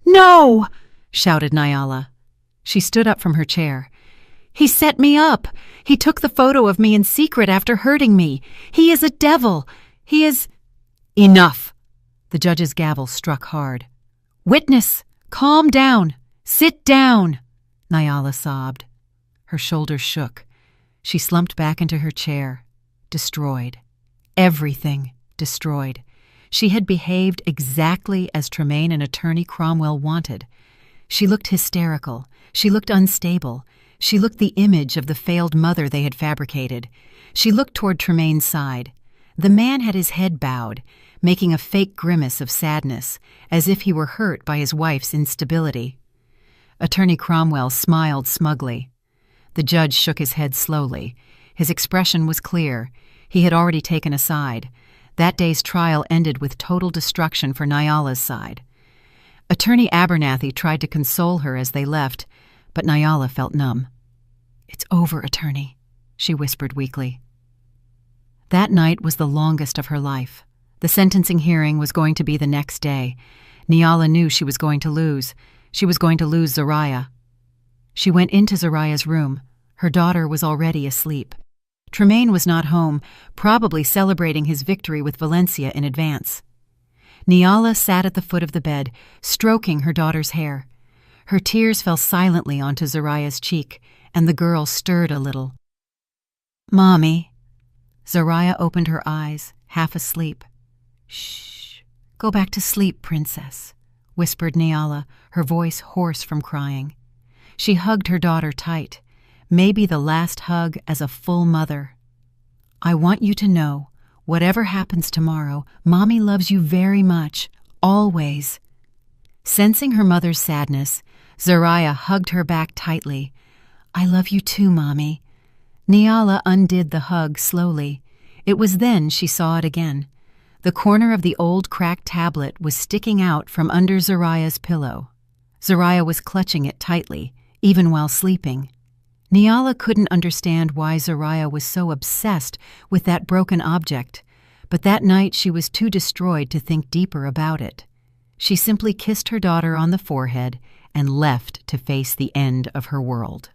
Speaker 1: No! Shouted Nyala. She stood up from her chair. He set me up. He took the photo of me in secret after hurting me. He is a devil. He is—" "Enough!" The judge's gavel struck hard. "Witness, calm down. Sit down," Nyala sobbed. Her shoulders shook. She slumped back into her chair. Destroyed. Everything destroyed. She had behaved exactly as Tremaine and Attorney Cromwell wanted. She looked hysterical. She looked unstable. She looked the image of the failed mother they had fabricated. She looked toward Tremaine's side. The man had his head bowed, making a fake grimace of sadness, as if he were hurt by his wife's instability. Attorney Cromwell smiled smugly. The judge shook his head slowly. His expression was clear. He had already taken a side. That day's trial ended with total destruction for Nyala's side. Attorney Abernathy tried to console her as they left, but Nyala felt numb. "It's over, Attorney," she whispered weakly. That night was the longest of her life. The sentencing hearing was going to be the next day. Nyala knew she was going to lose. She was going to lose Zariah. She went into Zariah's room. Her daughter was already asleep. Tremaine was not home, probably celebrating his victory with Valencia in advance. Nyala sat at the foot of the bed, stroking her daughter's hair. Her tears fell silently onto Zariah's cheek, and the girl stirred a little. "Mommy." Zariah opened her eyes, half asleep. "Shh. Go back to sleep, princess," whispered Nyala, her voice hoarse from crying. She hugged her daughter tight, maybe the last hug as a full mother. "I want you to know, whatever happens tomorrow, Mommy loves you very much, always." Sensing her mother's sadness, Zariah hugged her back tightly. "I love you too, Mommy." Nyala undid the hug slowly. It was then she saw it again. The corner of the old cracked tablet was sticking out from under Zariah's pillow. Zariah was clutching it tightly, even while sleeping. Nyala couldn't understand why Zariah was so obsessed with that broken object, but that night she was too destroyed to think deeper about it. She simply kissed her daughter on the forehead and left to face the end of her world.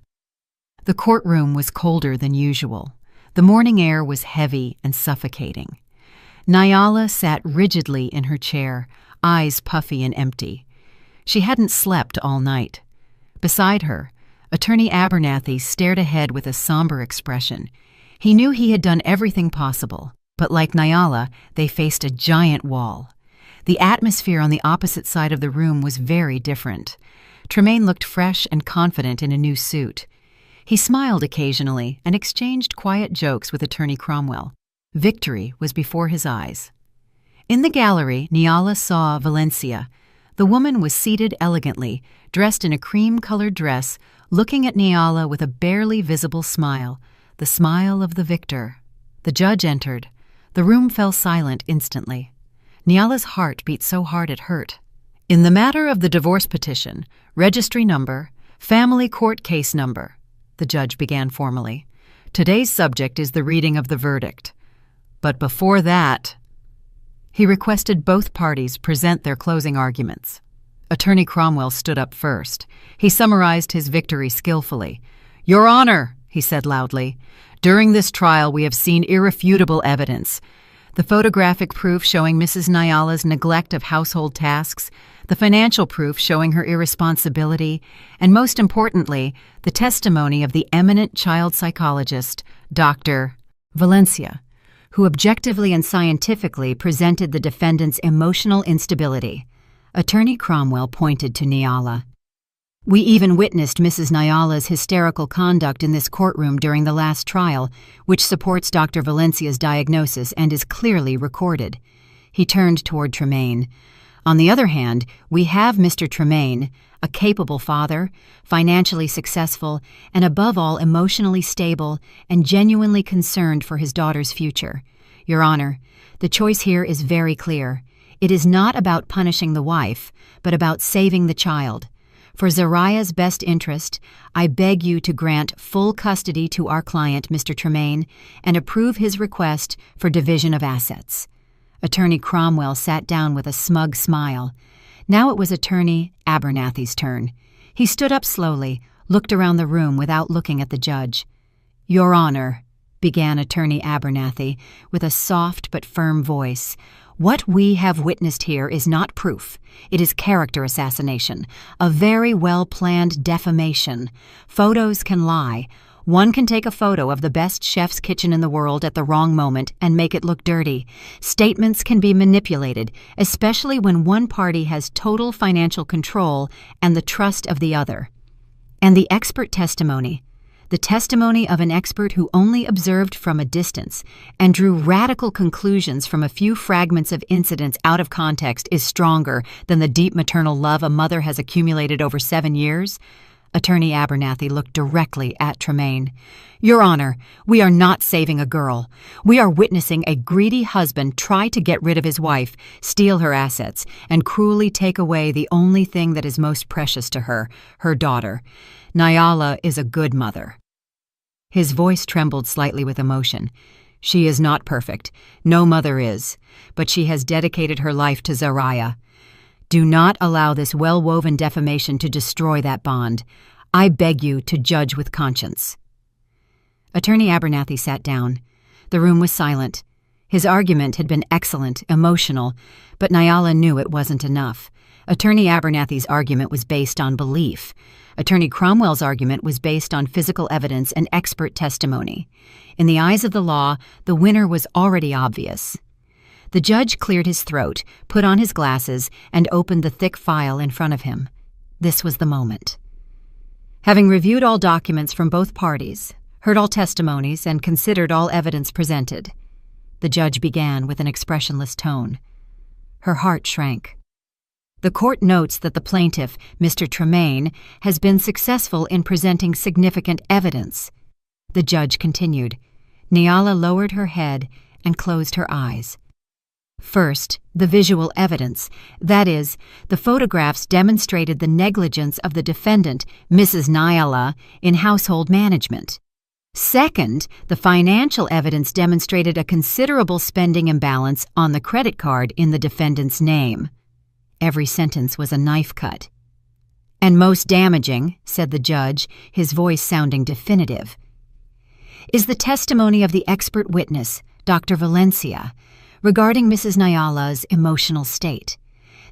Speaker 1: The courtroom was colder than usual. The morning air was heavy and suffocating. Nyala sat rigidly in her chair, eyes puffy and empty. She hadn't slept all night. Beside her, Attorney Abernathy stared ahead with a somber expression. He knew he had done everything possible, but like Nyala, they faced a giant wall. The atmosphere on the opposite side of the room was very different. Tremaine looked fresh and confident in a new suit. He smiled occasionally and exchanged quiet jokes with Attorney Cromwell. Victory was before his eyes. In the gallery, Nyala saw Valencia. The woman was seated elegantly, dressed in a cream-colored dress, looking at Nyala with a barely visible smile, the smile of the victor. The judge entered. The room fell silent instantly. Nyala's heart beat so hard it hurt. "In the matter of the divorce petition, registry number, family court case number," the judge began formally. "Today's subject is the reading of the verdict. But before that—" He requested both parties present their closing arguments. Attorney Cromwell stood up first. He summarized his victory skillfully. "Your Honor," he said loudly, "during this trial we have seen irrefutable evidence. The photographic proof showing Mrs. Nyala's neglect of household tasks, the financial proof showing her irresponsibility, and most importantly, the testimony of the eminent child psychologist, Dr. Valencia, who objectively and scientifically presented the defendant's emotional instability." Attorney Cromwell pointed to Nyala. "We even witnessed Mrs. Nyala's hysterical conduct in this courtroom during the last trial, which supports Dr. Valencia's diagnosis and is clearly recorded." He turned toward Tremaine. "On the other hand, we have Mr. Tremaine, a capable father, financially successful, and above all emotionally stable and genuinely concerned for his daughter's future. Your Honor, the choice here is very clear. It is not about punishing the wife, but about saving the child. For Zariah's best interest, I beg you to grant full custody to our client, Mr. Tremaine, and approve his request for division of assets." Attorney Cromwell sat down with a smug smile. Now it was Attorney Abernathy's turn. He stood up slowly, looked around the room without looking at the judge. "Your Honor," began Attorney Abernathy with a soft but firm voice, "what we have witnessed here is not proof. It is character assassination, a very well-planned defamation. Photos can lie. One can take a photo of the best chef's kitchen in the world at the wrong moment and make it look dirty. Statements can be manipulated, especially when one party has total financial control and the trust of the other. And the expert testimony, the testimony of an expert who only observed from a distance and drew radical conclusions from a few fragments of incidents out of context, is stronger than the deep maternal love a mother has accumulated over 7 years." Attorney Abernathy looked directly at Tremaine. "Your Honor, we are not saving a girl. We are witnessing a greedy husband try to get rid of his wife, steal her assets, and cruelly take away the only thing that is most precious to her, her daughter. Nyala is a good mother." His voice trembled slightly with emotion. "She is not perfect. No mother is. But she has dedicated her life to Zariah. Do not allow this well-woven defamation to destroy that bond. I beg you to judge with conscience." Attorney Abernathy sat down. The room was silent. His argument had been excellent, emotional, but Nyala knew it wasn't enough. Attorney Abernathy's argument was based on belief. Attorney Cromwell's argument was based on physical evidence and expert testimony. In the eyes of the law, the winner was already obvious. The judge cleared his throat, put on his glasses, and opened the thick file in front of him. This was the moment. Having reviewed all documents from both parties, heard all testimonies, and considered all evidence presented, the judge began with an expressionless tone. Her heart shrank. "The court notes that the plaintiff, Mr. Tremaine, has been successful in presenting significant evidence." The judge continued. Nyala lowered her head and closed her eyes. "First, the visual evidence, that is, the photographs demonstrated the negligence of the defendant, Mrs. Nyala, in household management. Second, the financial evidence demonstrated a considerable spending imbalance on the credit card in the defendant's name." Every sentence was a knife cut. "And most damaging," said the judge, his voice sounding definitive, "is the testimony of the expert witness, Dr. Valencia, regarding Mrs. Nyala's emotional state.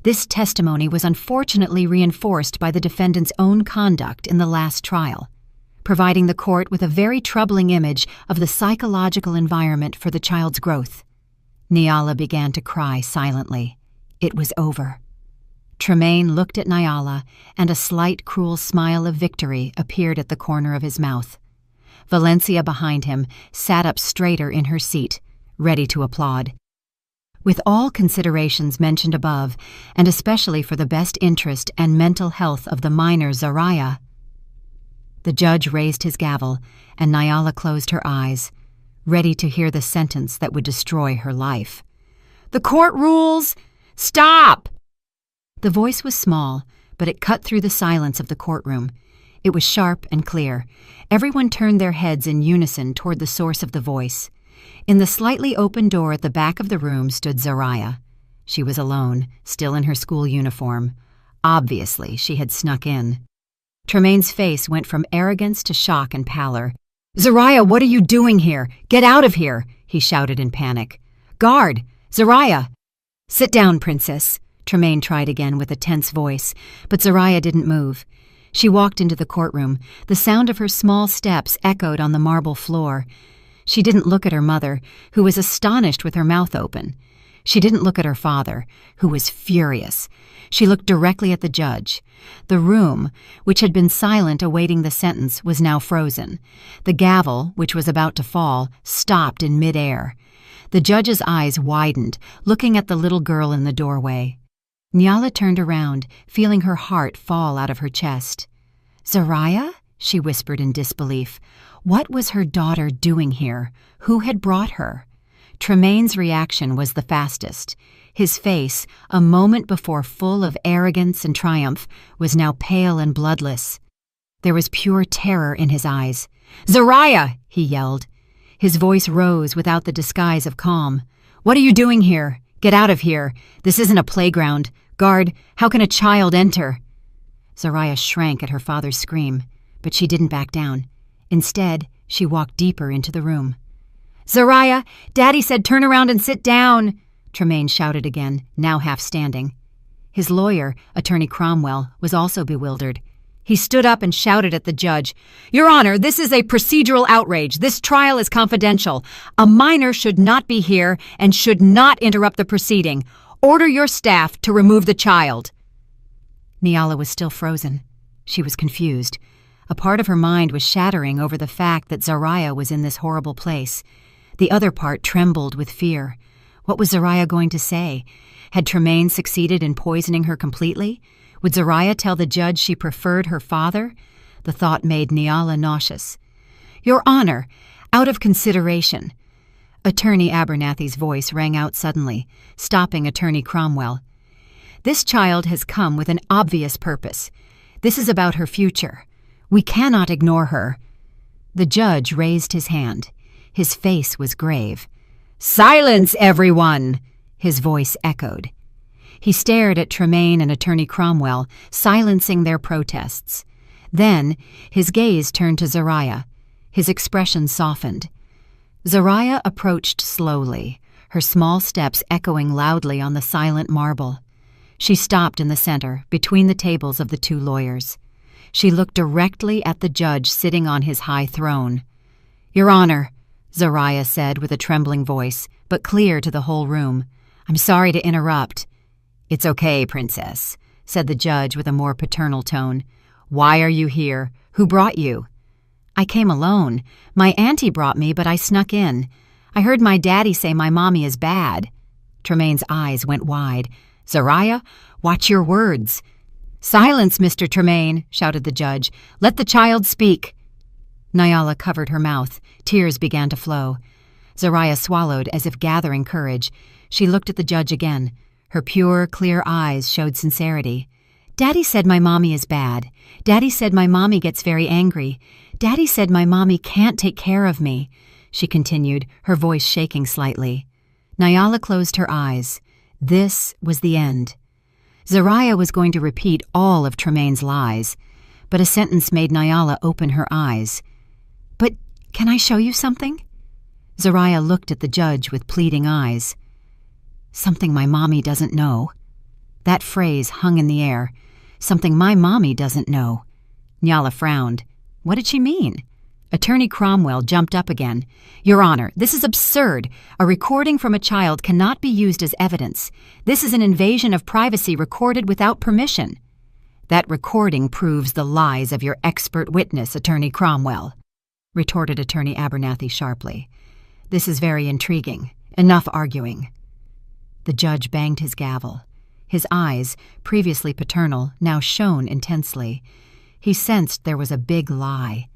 Speaker 1: This testimony was unfortunately reinforced by the defendant's own conduct in the last trial, providing the court with a very troubling image of the psychological environment for the child's growth." Nyala began to cry silently. It was over. Tremaine looked at Nyala, and a slight, cruel smile of victory appeared at the corner of his mouth. Valencia behind him sat up straighter in her seat, ready to applaud. With all considerations mentioned above, and especially for the best interest and mental health of the minor Zariah, the judge raised his gavel, and Nyala closed her eyes, ready to hear the sentence that would destroy her life. "The court rules! Stop!" The voice was small, but it cut through the silence of the courtroom. It was sharp and clear. Everyone turned their heads in unison toward the source of the voice. In the slightly open door at the back of the room stood Zariah. She was alone, still in her school uniform. Obviously, she had snuck in. Tremaine's face went from arrogance to shock and pallor. "Zariah, what are you doing here? Get out of here!" he shouted in panic. "Guard! Zariah!" "Sit down, Princess," Tremaine tried again with a tense voice, but Zariah didn't move. She walked into the courtroom. The sound of her small steps echoed on the marble floor. She didn't look at her mother, who was astonished with her mouth open. She didn't look at her father, who was furious. She looked directly at the judge. The room, which had been silent awaiting the sentence, was now frozen. The gavel, which was about to fall, stopped in midair. The judge's eyes widened, looking at the little girl in the doorway. Nyala turned around, feeling her heart fall out of her chest. "Zariah?" she whispered in disbelief. What was her daughter doing here? Who had brought her? Tremaine's reaction was the fastest. His face, a moment before full of arrogance and triumph, was now pale and bloodless. There was pure terror in his eyes. "Zariah!" he yelled. His voice rose without the disguise of calm. "What are you doing here? Get out of here. This isn't a playground. Guard, how can a child enter?" Zariah shrank at her father's scream. but she didn't back down. Instead, she walked deeper into the room. "Zariah, Daddy said turn around and sit down," Tremaine shouted again, now half standing. His lawyer, Attorney Cromwell, was also bewildered. He stood up and shouted at the judge, "Your Honor, this is a procedural outrage. This trial is confidential. A minor should not be here and should not interrupt the proceeding. Order your staff to remove the child." Nyala was still frozen. She was confused. A part of her mind was shattering over the fact that Zariah was in this horrible place. The other part trembled with fear. What was Zariah going to say? Had Tremaine succeeded in poisoning her completely? Would Zariah tell the judge she preferred her father? The thought made Nyala nauseous. "Your Honor, out of consideration." Attorney Abernathy's voice rang out suddenly, stopping Attorney Cromwell. "This child has come with an obvious purpose. This is about her future. We cannot ignore her." The judge raised his hand. His face was grave. "Silence, everyone!" his voice echoed. He stared at Tremaine and Attorney Cromwell, silencing their protests. Then, his gaze turned to Zariah. His expression softened. Zariah approached slowly, her small steps echoing loudly on the silent marble. She stopped in the center, between the tables of the two lawyers. She looked directly at the judge sitting on his high throne. "Your Honor," Zariah said with a trembling voice, but clear to the whole room, "I'm sorry to interrupt." "It's okay, Princess," said the judge with a more paternal tone. "Why are you here? Who brought you?" "I came alone. My auntie brought me, but I snuck in. I heard my daddy say my mommy is bad." Tremaine's eyes went wide. "Zariah, watch your words." "Silence, Mr. Tremaine," shouted the judge. "Let the child speak." Nyala covered her mouth. Tears began to flow. Zariah swallowed as if gathering courage. She looked at the judge again. Her pure, clear eyes showed sincerity. "Daddy said my mommy is bad. Daddy said my mommy gets very angry. Daddy said my mommy can't take care of me," she continued, her voice shaking slightly. Nyala closed her eyes. This was the end. Zariah was going to repeat all of Tremaine's lies, but a sentence made Nyala open her eyes. "But can I show you something?" Zariah looked at the judge with pleading eyes. "Something my mommy doesn't know." That phrase hung in the air. "Something my mommy doesn't know." Nyala frowned. What did she mean? Attorney Cromwell jumped up again. "Your Honor, this is absurd. A recording from a child cannot be used as evidence. This is an invasion of privacy recorded without permission." "That recording proves the lies of your expert witness, Attorney Cromwell," retorted Attorney Abernathy sharply. "This is very intriguing. Enough arguing." The judge banged his gavel. His eyes, previously paternal, now shone intensely. He sensed there was a big lie.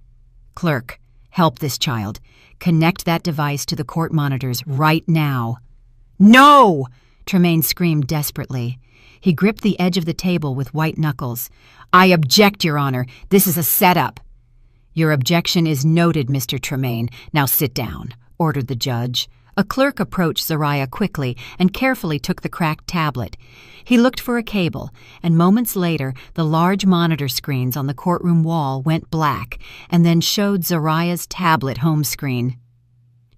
Speaker 1: "Clerk, help this child. Connect that device to the court monitors right now." "No!" Tremaine screamed desperately. He gripped the edge of the table with white knuckles. "I object, Your Honor. This is a setup." "Your objection is noted, Mr. Tremaine. Now sit down," ordered the judge. A clerk approached Zariah quickly and carefully took the cracked tablet. He looked for a cable, and moments later the large monitor screens on the courtroom wall went black and then showed Zariah's tablet home screen.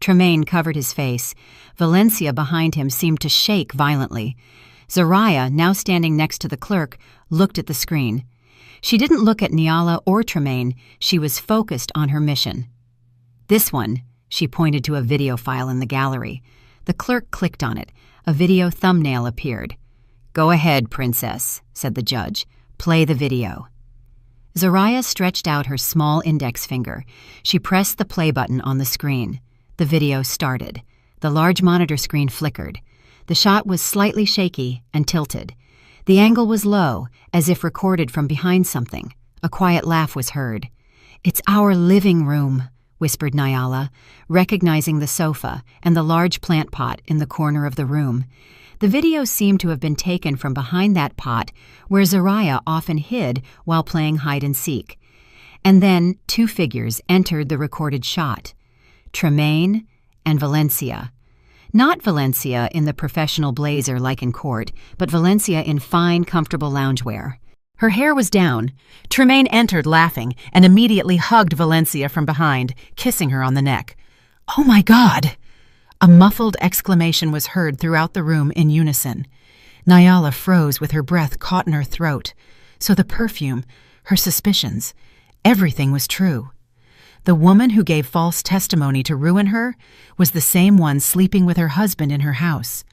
Speaker 1: Tremaine covered his face. Valencia behind him seemed to shake violently. Zariah, now standing next to the clerk, looked at the screen. She didn't look at Nyala or Tremaine. She was focused on her mission. "This one," she pointed to a video file in the gallery. The clerk clicked on it. A video thumbnail appeared. "Go ahead, Princess," said the judge. "Play the video." Zariah stretched out her small index finger. She pressed the play button on the screen. The video started. The large monitor screen flickered. The shot was slightly shaky and tilted. The angle was low, as if recorded from behind something. A quiet laugh was heard. "It's our living room," whispered Nyala, recognizing the sofa and the large plant pot in the corner of the room. The video seemed to have been taken from behind that pot where Zariah often hid while playing hide-and-seek. And then 2 figures entered the recorded shot. Tremaine and Valencia. Not Valencia in the professional blazer like in court, but Valencia in fine, comfortable loungewear. Her hair was down. Tremaine entered laughing and immediately hugged Valencia from behind, kissing her on the neck. "Oh my God!" A muffled exclamation was heard throughout the room in unison. Nyala froze with her breath caught in her throat. So the perfume, her suspicions, everything was true. The woman who gave false testimony to ruin her was the same one sleeping with her husband in her house.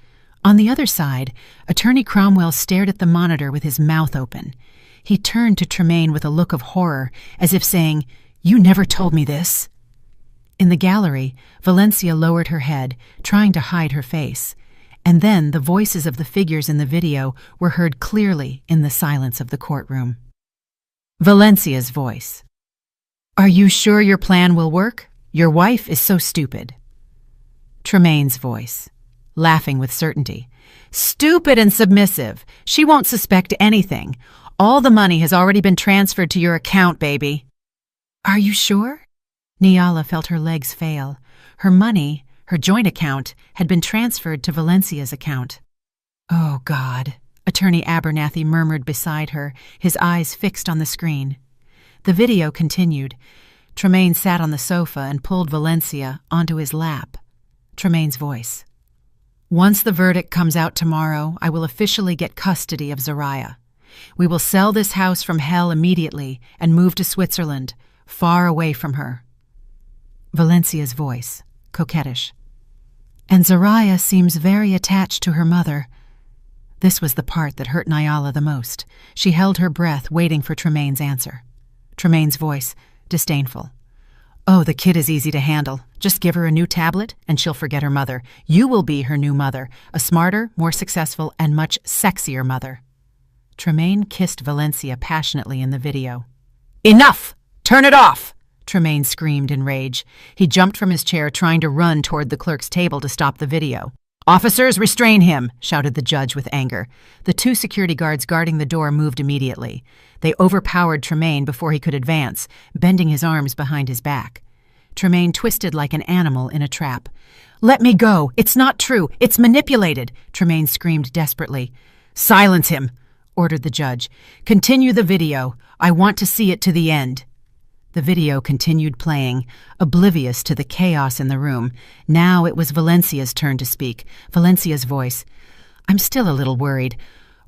Speaker 1: On the other side, Attorney Cromwell stared at the monitor with his mouth open. He turned to Tremaine with a look of horror, as if saying, "You never told me this." In the gallery, Valencia lowered her head, trying to hide her face. And then the voices of the figures in the video were heard clearly in the silence of the courtroom. Valencia's voice. "Are you sure your plan will work? Your wife is so stupid." Tremaine's voice, laughing with certainty. "Stupid and submissive. She won't suspect anything. All the money has already been transferred to your account, baby." "Are you sure?" Nyala felt her legs fail. Her money, her joint account, had been transferred to Valencia's account. "Oh, God," Attorney Abernathy murmured beside her, his eyes fixed on the screen. The video continued. Tremaine sat on the sofa and pulled Valencia onto his lap. Tremaine's voice. "Once the verdict comes out tomorrow, I will officially get custody of Zariah. We will sell this house from hell immediately and move to Switzerland, far away from her." Valencia's voice, coquettish. "And Zariah seems very attached to her mother." This was the part that hurt Nyala the most. She held her breath, waiting for Tremaine's answer. Tremaine's voice, disdainful. "Oh, the kid is easy to handle. Just give her a new tablet, and she'll forget her mother. You will be her new mother, a smarter, more successful, and much sexier mother." Tremaine kissed Valencia passionately in the video. "Enough! Turn it off!" Tremaine screamed in rage. He jumped from his chair, trying to run toward the clerk's table to stop the video. "Officers, restrain him!" shouted the judge with anger. The 2 security guards guarding the door moved immediately. They overpowered Tremaine before he could advance, bending his arms behind his back. Tremaine twisted like an animal in a trap. "Let me go! It's not true! It's manipulated!" Tremaine screamed desperately. "Silence him!" ordered the judge. "Continue the video. I want to see it to the end." The video continued playing, oblivious to the chaos in the room. Now it was Valencia's turn to speak. Valencia's voice. "I'm still a little worried.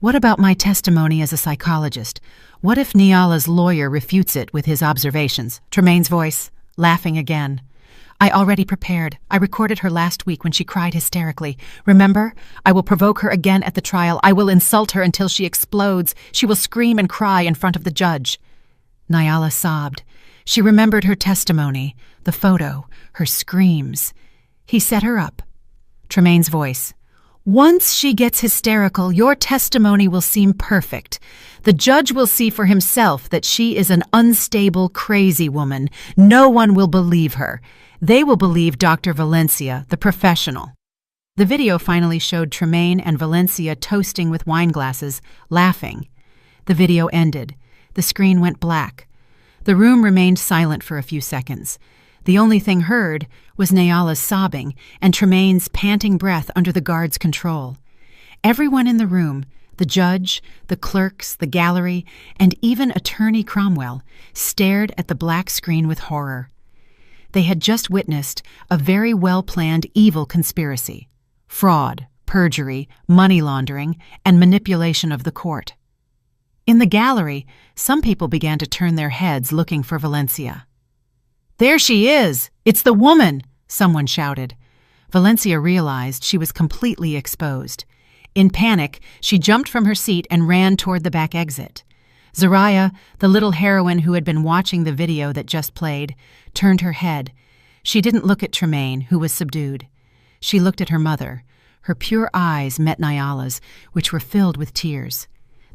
Speaker 1: What about my testimony as a psychologist? What if Nyala's lawyer refutes it with his observations?" Tremaine's voice, laughing again. "I already prepared. I recorded her last week when she cried hysterically. Remember? I will provoke her again at the trial. I will insult her until she explodes. She will scream and cry in front of the judge." Nyala sobbed. She remembered her testimony, the photo, her screams. He set her up. Tremaine's voice. "Once she gets hysterical, your testimony will seem perfect. The judge will see for himself that she is an unstable, crazy woman. No one will believe her. They will believe Dr. Valencia, the professional." The video finally showed Tremaine and Valencia toasting with wine glasses, laughing. The video ended. The screen went black. The room remained silent for a few seconds. The only thing heard was Nyala's sobbing and Tremaine's panting breath under the guard's control. Everyone in the room, the judge, the clerks, the gallery, and even Attorney Cromwell, stared at the black screen with horror. They had just witnessed a very well-planned evil conspiracy: fraud, perjury, money laundering, and manipulation of the court. In the gallery, some people began to turn their heads looking for Valencia. "There she is! It's the woman!" someone shouted. Valencia realized she was completely exposed. In panic, she jumped from her seat and ran toward the back exit. Zariah, the little heroine who had been watching the video that just played, turned her head. She didn't look at Tremaine, who was subdued. She looked at her mother. Her pure eyes met Nyala's, which were filled with tears.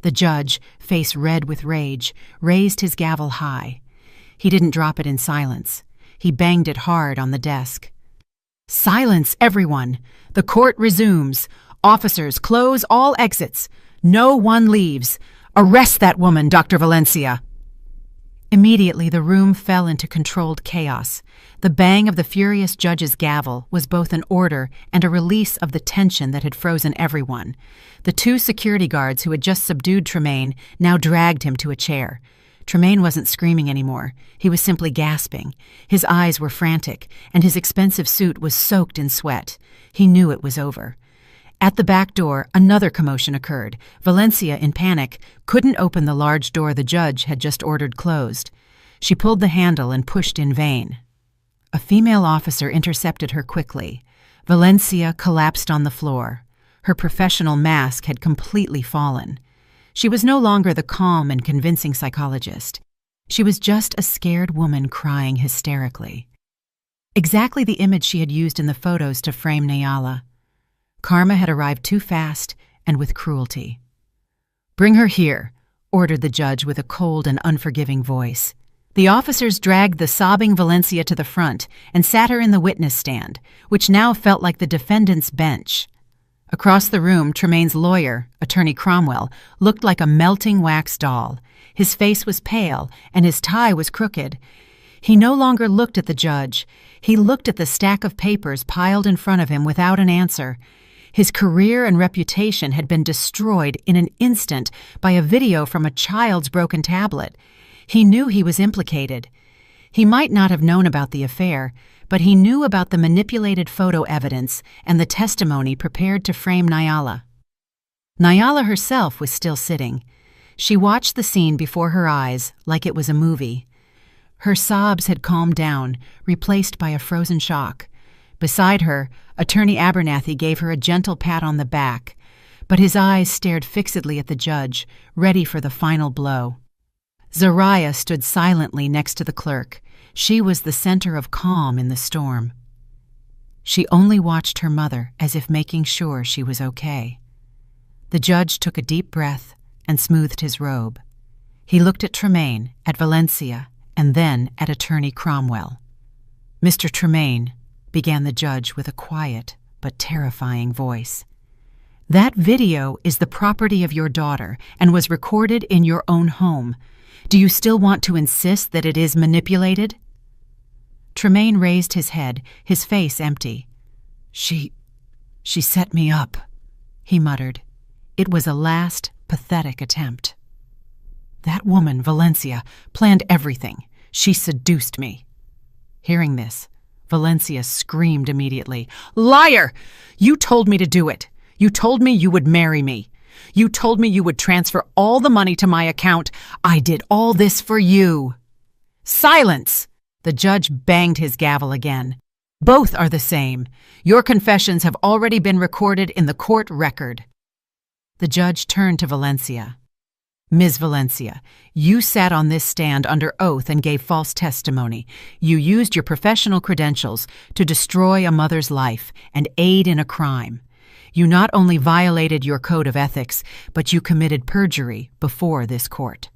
Speaker 1: The judge, face red with rage, raised his gavel high. He didn't drop it in silence. He banged it hard on the desk. "Silence, everyone! The court resumes. Officers, close all exits. No one leaves. Arrest that woman, Dr. Valencia." Immediately, the room fell into controlled chaos. The bang of the furious judge's gavel was both an order and a release of the tension that had frozen everyone. The two security guards who had just subdued Tremaine now dragged him to a chair. Tremaine wasn't screaming anymore. He was simply gasping. His eyes were frantic, and his expensive suit was soaked in sweat. He knew it was over. At the back door, another commotion occurred. Valencia, in panic, couldn't open the large door the judge had just ordered closed. She pulled the handle and pushed in vain. A female officer intercepted her quickly. Valencia collapsed on the floor. Her professional mask had completely fallen. She was no longer the calm and convincing psychologist. She was just a scared woman crying hysterically. Exactly the image she had used in the photos to frame Nayala. Karma had arrived too fast and with cruelty. "Bring her here," ordered the judge with a cold and unforgiving voice. The officers dragged the sobbing Valencia to the front and sat her in the witness stand, which now felt like the defendant's bench. Across the room, Tremaine's lawyer, Attorney Cromwell, looked like a melting wax doll. His face was pale, and his tie was crooked. He no longer looked at the judge. He looked at the stack of papers piled in front of him without an answer. His career and reputation had been destroyed in an instant by a video from a child's broken tablet. He knew he was implicated. He might not have known about the affair, but he knew about the manipulated photo evidence and the testimony prepared to frame Nayala. Nayala herself was still sitting. She watched the scene before her eyes like it was a movie. Her sobs had calmed down, replaced by a frozen shock. Beside her, Attorney Abernathy gave her a gentle pat on the back, but his eyes stared fixedly at the judge, ready for the final blow. Zariah stood silently next to the clerk. She was the center of calm in the storm. She only watched her mother as if making sure she was okay. The judge took a deep breath and smoothed his robe. He looked at Tremaine, at Valencia, and then at Attorney Cromwell. "Mr. Tremaine," began the judge with a quiet but terrifying voice, "that video is the property of your daughter and was recorded in your own home. Do you still want to insist that it is manipulated?" Tremaine raised his head, his face empty. She set me up," he muttered. It was a last, pathetic attempt. "That woman, Valencia, planned everything. She seduced me." Hearing this, Valencia screamed immediately. "Liar! You told me to do it. You told me you would marry me. You told me you would transfer all the money to my account. I did all this for you." "Silence!" The judge banged his gavel again. "Both are the same. Your confessions have already been recorded in the court record." The judge turned to Valencia. "Ms. Valencia, you sat on this stand under oath and gave false testimony. You used your professional credentials to destroy a mother's life and aid in a crime. You not only violated your code of ethics, but you committed perjury before this court."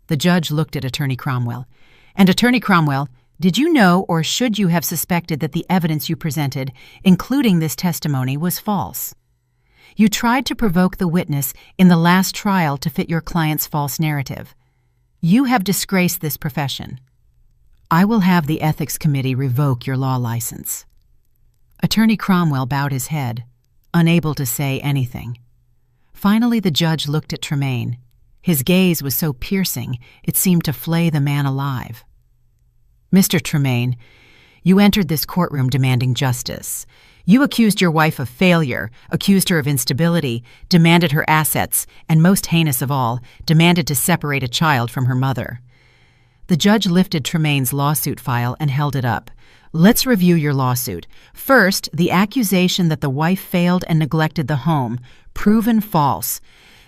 Speaker 1: The judge looked at Attorney Cromwell. "And Attorney Cromwell, did you know or should you have suspected that the evidence you presented, including this testimony, was false? You tried to provoke the witness in the last trial to fit your client's false narrative. You have disgraced this profession. I will have the Ethics Committee revoke your law license." Attorney Cromwell bowed his head, unable to say anything. Finally, the judge looked at Tremaine. His gaze was so piercing, it seemed to flay the man alive. "Mr. Tremaine, you entered this courtroom demanding justice. You accused your wife of failure, accused her of instability, demanded her assets, and most heinous of all, demanded to separate a child from her mother." The judge lifted Tremaine's lawsuit file and held it up. "Let's review your lawsuit. First, the accusation that the wife failed and neglected the home, proven false.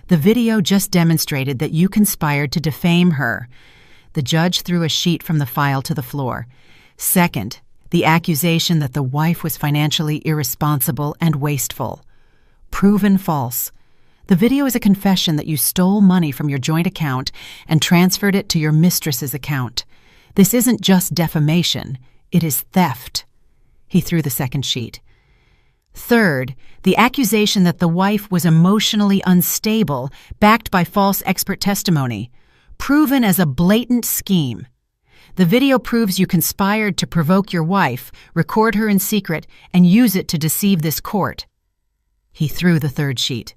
Speaker 1: The video just demonstrated that you conspired to defame her." The judge threw a sheet from the file to the floor. "Second, the accusation that the wife was financially irresponsible and wasteful. Proven false. The video is a confession that you stole money from your joint account and transferred it to your mistress's account. This isn't just defamation, it is theft." He threw the second sheet. "Third, the accusation that the wife was emotionally unstable, backed by false expert testimony. proven as a blatant scheme. The video proves you conspired to provoke your wife, record her in secret, and use it to deceive this court. He threw the third sheet.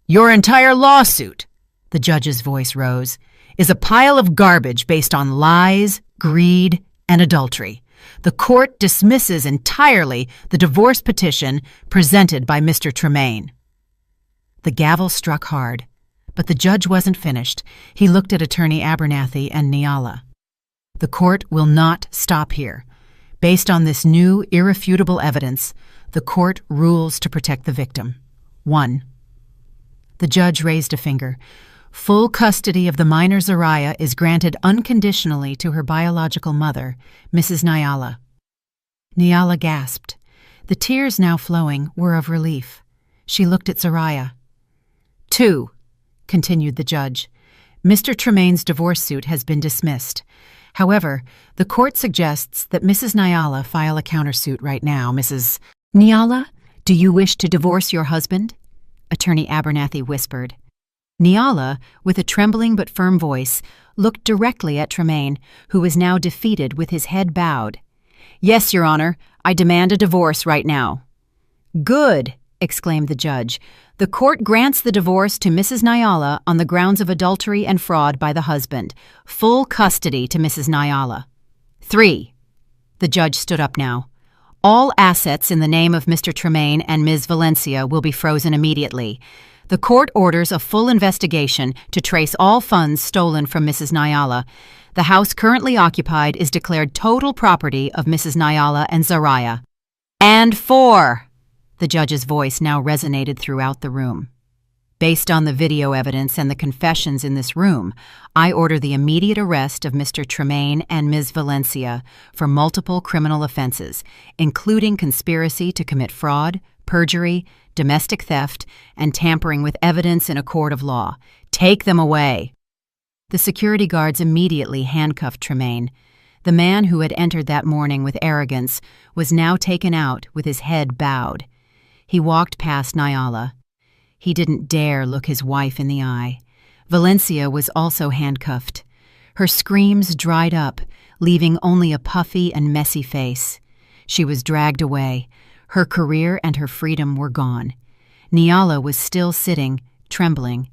Speaker 1: Your entire lawsuit, the judge's voice rose, is a pile of garbage based on lies, greed, and adultery. The court dismisses entirely the divorce petition presented by Mr. Tremaine. The gavel struck hard, but the judge wasn't finished. He looked at Attorney Abernathy and Nyala. The court will not stop here. Based on this new, irrefutable evidence, the court rules to protect the victim. 1. The judge raised a finger. Full custody of the minor Zariah is granted unconditionally to her biological mother, Mrs. Nyala. Nyala gasped. The tears now flowing were of relief. She looked at Zariah. 2, continued the judge. Mr. Tremaine's divorce suit has been dismissed. However, the court suggests that Mrs. Nyala file a countersuit right now. Mrs. Nyala, do you wish to divorce your husband? Attorney Abernathy whispered. Nyala, with a trembling but firm voice, looked directly at Tremaine, who was now defeated with his head bowed. Yes, Your Honor, I demand a divorce right now. Good, exclaimed the judge. The court grants the divorce to Mrs. Nyala on the grounds of adultery and fraud by the husband. Full custody to Mrs. Nyala. 3. The judge stood up now. All assets in the name of Mr. Tremaine and Ms. Valencia will be frozen immediately. The court orders a full investigation to trace all funds stolen from Mrs. Nyala. The house currently occupied is declared total property of Mrs. Nyala and Zariah. And 4. The judge's voice now resonated throughout the room. Based on the video evidence and the confessions in this room, I order the immediate arrest of Mr. Tremaine and Ms. Valencia for multiple criminal offenses, including conspiracy to commit fraud, perjury, domestic theft, and tampering with evidence in a court of law. Take them away. The security guards immediately handcuffed Tremaine. The man who had entered that morning with arrogance was now taken out with his head bowed. He walked past Nyala. He didn't dare look his wife in the eye. Valencia was also handcuffed. Her screams dried up, leaving only a puffy and messy face. She was dragged away. Her career and her freedom were gone. Nyala was still sitting, trembling.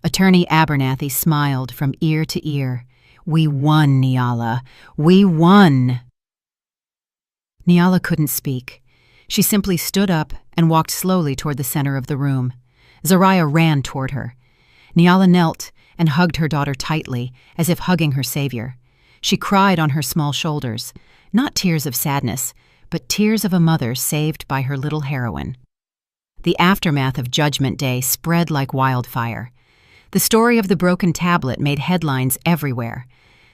Speaker 1: Attorney Abernathy smiled from ear to ear. We won, Nyala. We won. Nyala couldn't speak. She simply stood up and walked slowly toward the center of the room. Zariah ran toward her. Nyala knelt and hugged her daughter tightly, as if hugging her savior. She cried on her small shoulders, not tears of sadness, but tears of a mother saved by her little heroine. The aftermath of Judgment Day spread like wildfire. The story of the broken tablet made headlines everywhere.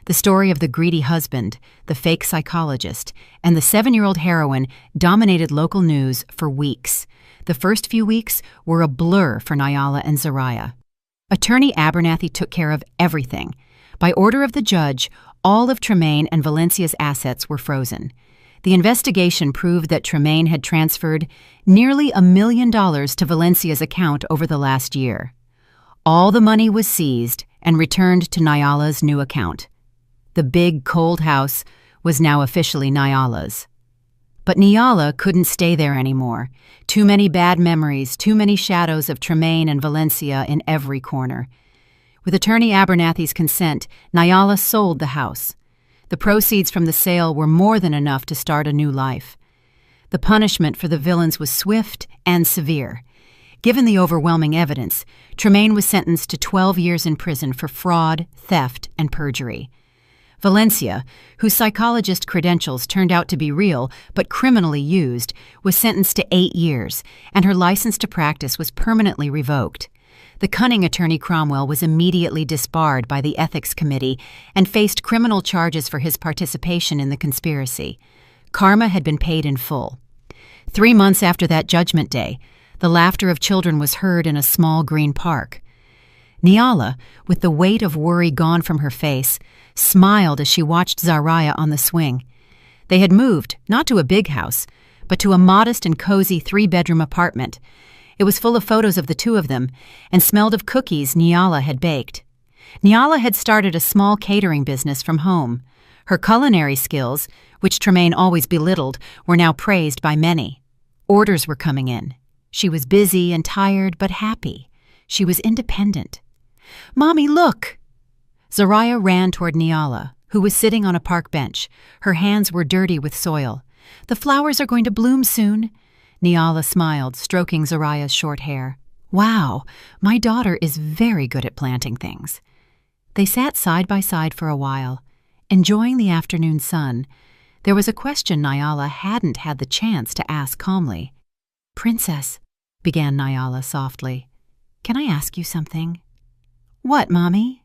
Speaker 1: The story of the greedy husband, the fake psychologist, and the 7-year-old heroine dominated local news for weeks. The first few weeks were a blur for Nyala and Zariah. Attorney Abernathy took care of everything. By order of the judge, all of Tremaine and Valencia's assets were frozen. The investigation proved that Tremaine had transferred nearly $1 million to Valencia's account over the last year. All the money was seized and returned to Nyala's new account. The big, cold house was now officially Nyala's. But Nyala couldn't stay there anymore. Too many bad memories, too many shadows of Tremaine and Valencia in every corner. With Attorney Abernathy's consent, Nyala sold the house. The proceeds from the sale were more than enough to start a new life. The punishment for the villains was swift and severe. Given the overwhelming evidence, Tremaine was sentenced to 12 years in prison for fraud, theft, and perjury. Valencia, whose psychologist credentials turned out to be real but criminally used, was sentenced to 8 years, and her license to practice was permanently revoked. The cunning attorney Cromwell was immediately disbarred by the Ethics Committee and faced criminal charges for his participation in the conspiracy. Karma had been paid in full. 3 months after that Judgment Day, the laughter of children was heard in a small green park. Nyala, with the weight of worry gone from her face, smiled as she watched Zariah on the swing. They had moved, not to a big house, but to a modest and cozy 3-bedroom apartment. It was full of photos of the two of them and smelled of cookies Nyala had baked. Nyala had started a small catering business from home. Her culinary skills, which Tremaine always belittled, were now praised by many. Orders were coming in. She was busy and tired, but happy. She was independent. "Mommy, look!" Zariah ran toward Nyala, who was sitting on a park bench. Her hands were dirty with soil. "The flowers are going to bloom soon." Nyala smiled, stroking Zariah's short hair. "Wow, my daughter is very good at planting things." They sat side by side for a while, enjoying the afternoon sun. There was a question Nyala hadn't had the chance to ask calmly. "Princess," began Nyala softly, "can I ask you something?" "What, Mommy?"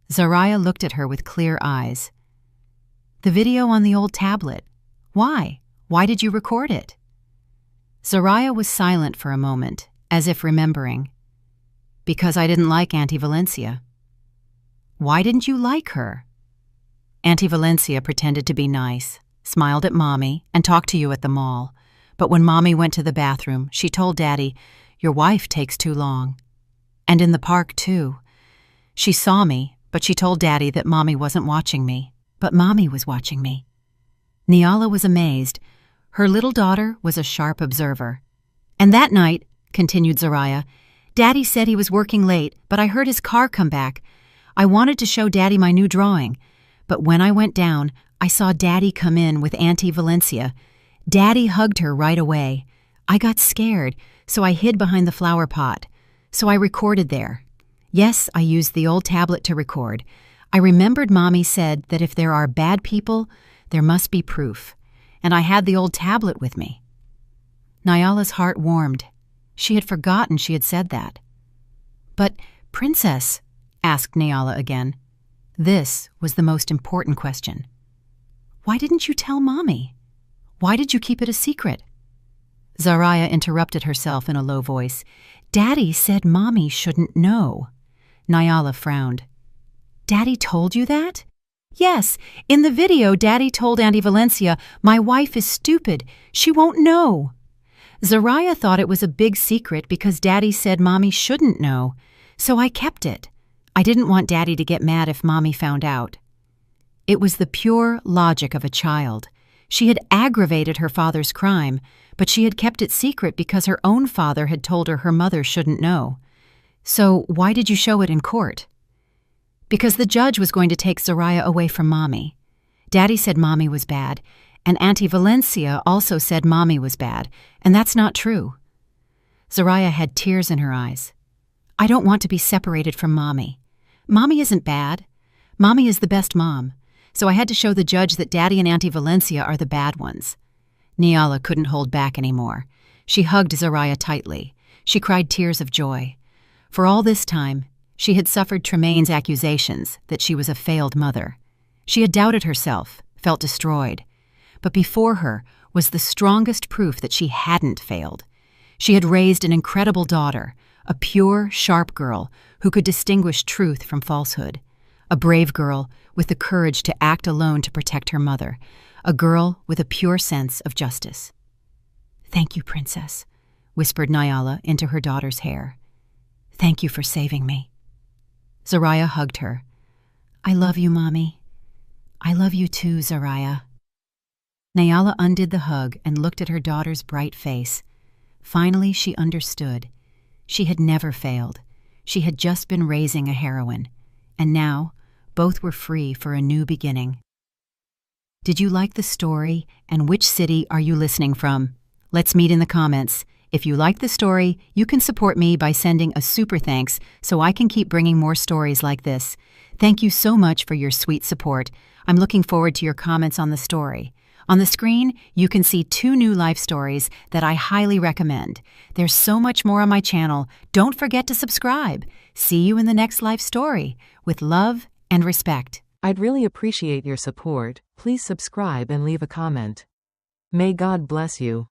Speaker 1: Zariah looked at her with clear eyes. "The video on the old tablet. Why? Why did you record it?" Zariah was silent for a moment, as if remembering. "Because I didn't like Auntie Valencia." "Why didn't you like her?" "Auntie Valencia pretended to be nice, smiled at Mommy, and talked to you at the mall. But when Mommy went to the bathroom, she told Daddy, 'Your wife takes too long.' And in the park, too. She saw me, but she told Daddy that Mommy wasn't watching me. But Mommy was watching me." Nyala was amazed. Her little daughter was a sharp observer. "And that night," continued Zariah, "Daddy said he was working late, but I heard his car come back. I wanted to show Daddy my new drawing. But when I went down, I saw Daddy come in with Auntie Valencia. Daddy hugged her right away. I got scared, so I hid behind the flower pot. So I recorded there. Yes, I used the old tablet to record. I remembered Mommy said that if there are bad people, there must be proof. And I had the old tablet with me." Nyala's heart warmed. She had forgotten she had said that. "But, Princess," asked Nyala again. This was the most important question. "Why didn't you tell Mommy? Why did you keep it a secret?" Zariah interrupted herself in a low voice. "Daddy said Mommy shouldn't know." Nyala frowned. "Daddy told you that?" "Yes, in the video Daddy told Auntie Valencia, 'My wife is stupid. She won't know.' Zariah thought it was a big secret because Daddy said Mommy shouldn't know, so I kept it. I didn't want Daddy to get mad if Mommy found out." It was the pure logic of a child. She had aggravated her father's crime, but she had kept it secret because her own father had told her her mother shouldn't know. "So why did you show it in court?" "Because the judge was going to take Zariah away from Mommy. Daddy said Mommy was bad, and Auntie Valencia also said Mommy was bad, and that's not true." Zariah had tears in her eyes. "I don't want to be separated from Mommy. Mommy isn't bad. Mommy is the best mom. So I had to show the judge that Daddy and Auntie Valencia are the bad ones." Nyala couldn't hold back anymore. She hugged Zariah tightly. She cried tears of joy. For all this time, she had suffered Tremaine's accusations that she was a failed mother. She had doubted herself, felt destroyed. But before her was the strongest proof that she hadn't failed. She had raised an incredible daughter, a pure, sharp girl who could distinguish truth from falsehood. A brave girl with the courage to act alone to protect her mother. A girl with a pure sense of justice. "Thank you, Princess," whispered Nyala into her daughter's hair. "Thank you for saving me." Zariah hugged her. "I love you, Mommy." "I love you too, Zariah." Nyala undid the hug and looked at her daughter's bright face. Finally, she understood. She had never failed. She had just been raising a heroine. And now, both were free for a new beginning. Did you like the story, and which city are you listening from? Let's meet in the comments. If you like the story, you can support me by sending a super thanks so I can keep bringing more stories like this. Thank you so much for your sweet support. I'm looking forward to your comments on the story. On the screen, you can see 2 new life stories that I highly recommend. There's so much more on my channel. Don't forget to subscribe. See you in the next life story. With love and respect.
Speaker 2: I'd really appreciate your support. Please subscribe and leave a comment. May God bless you.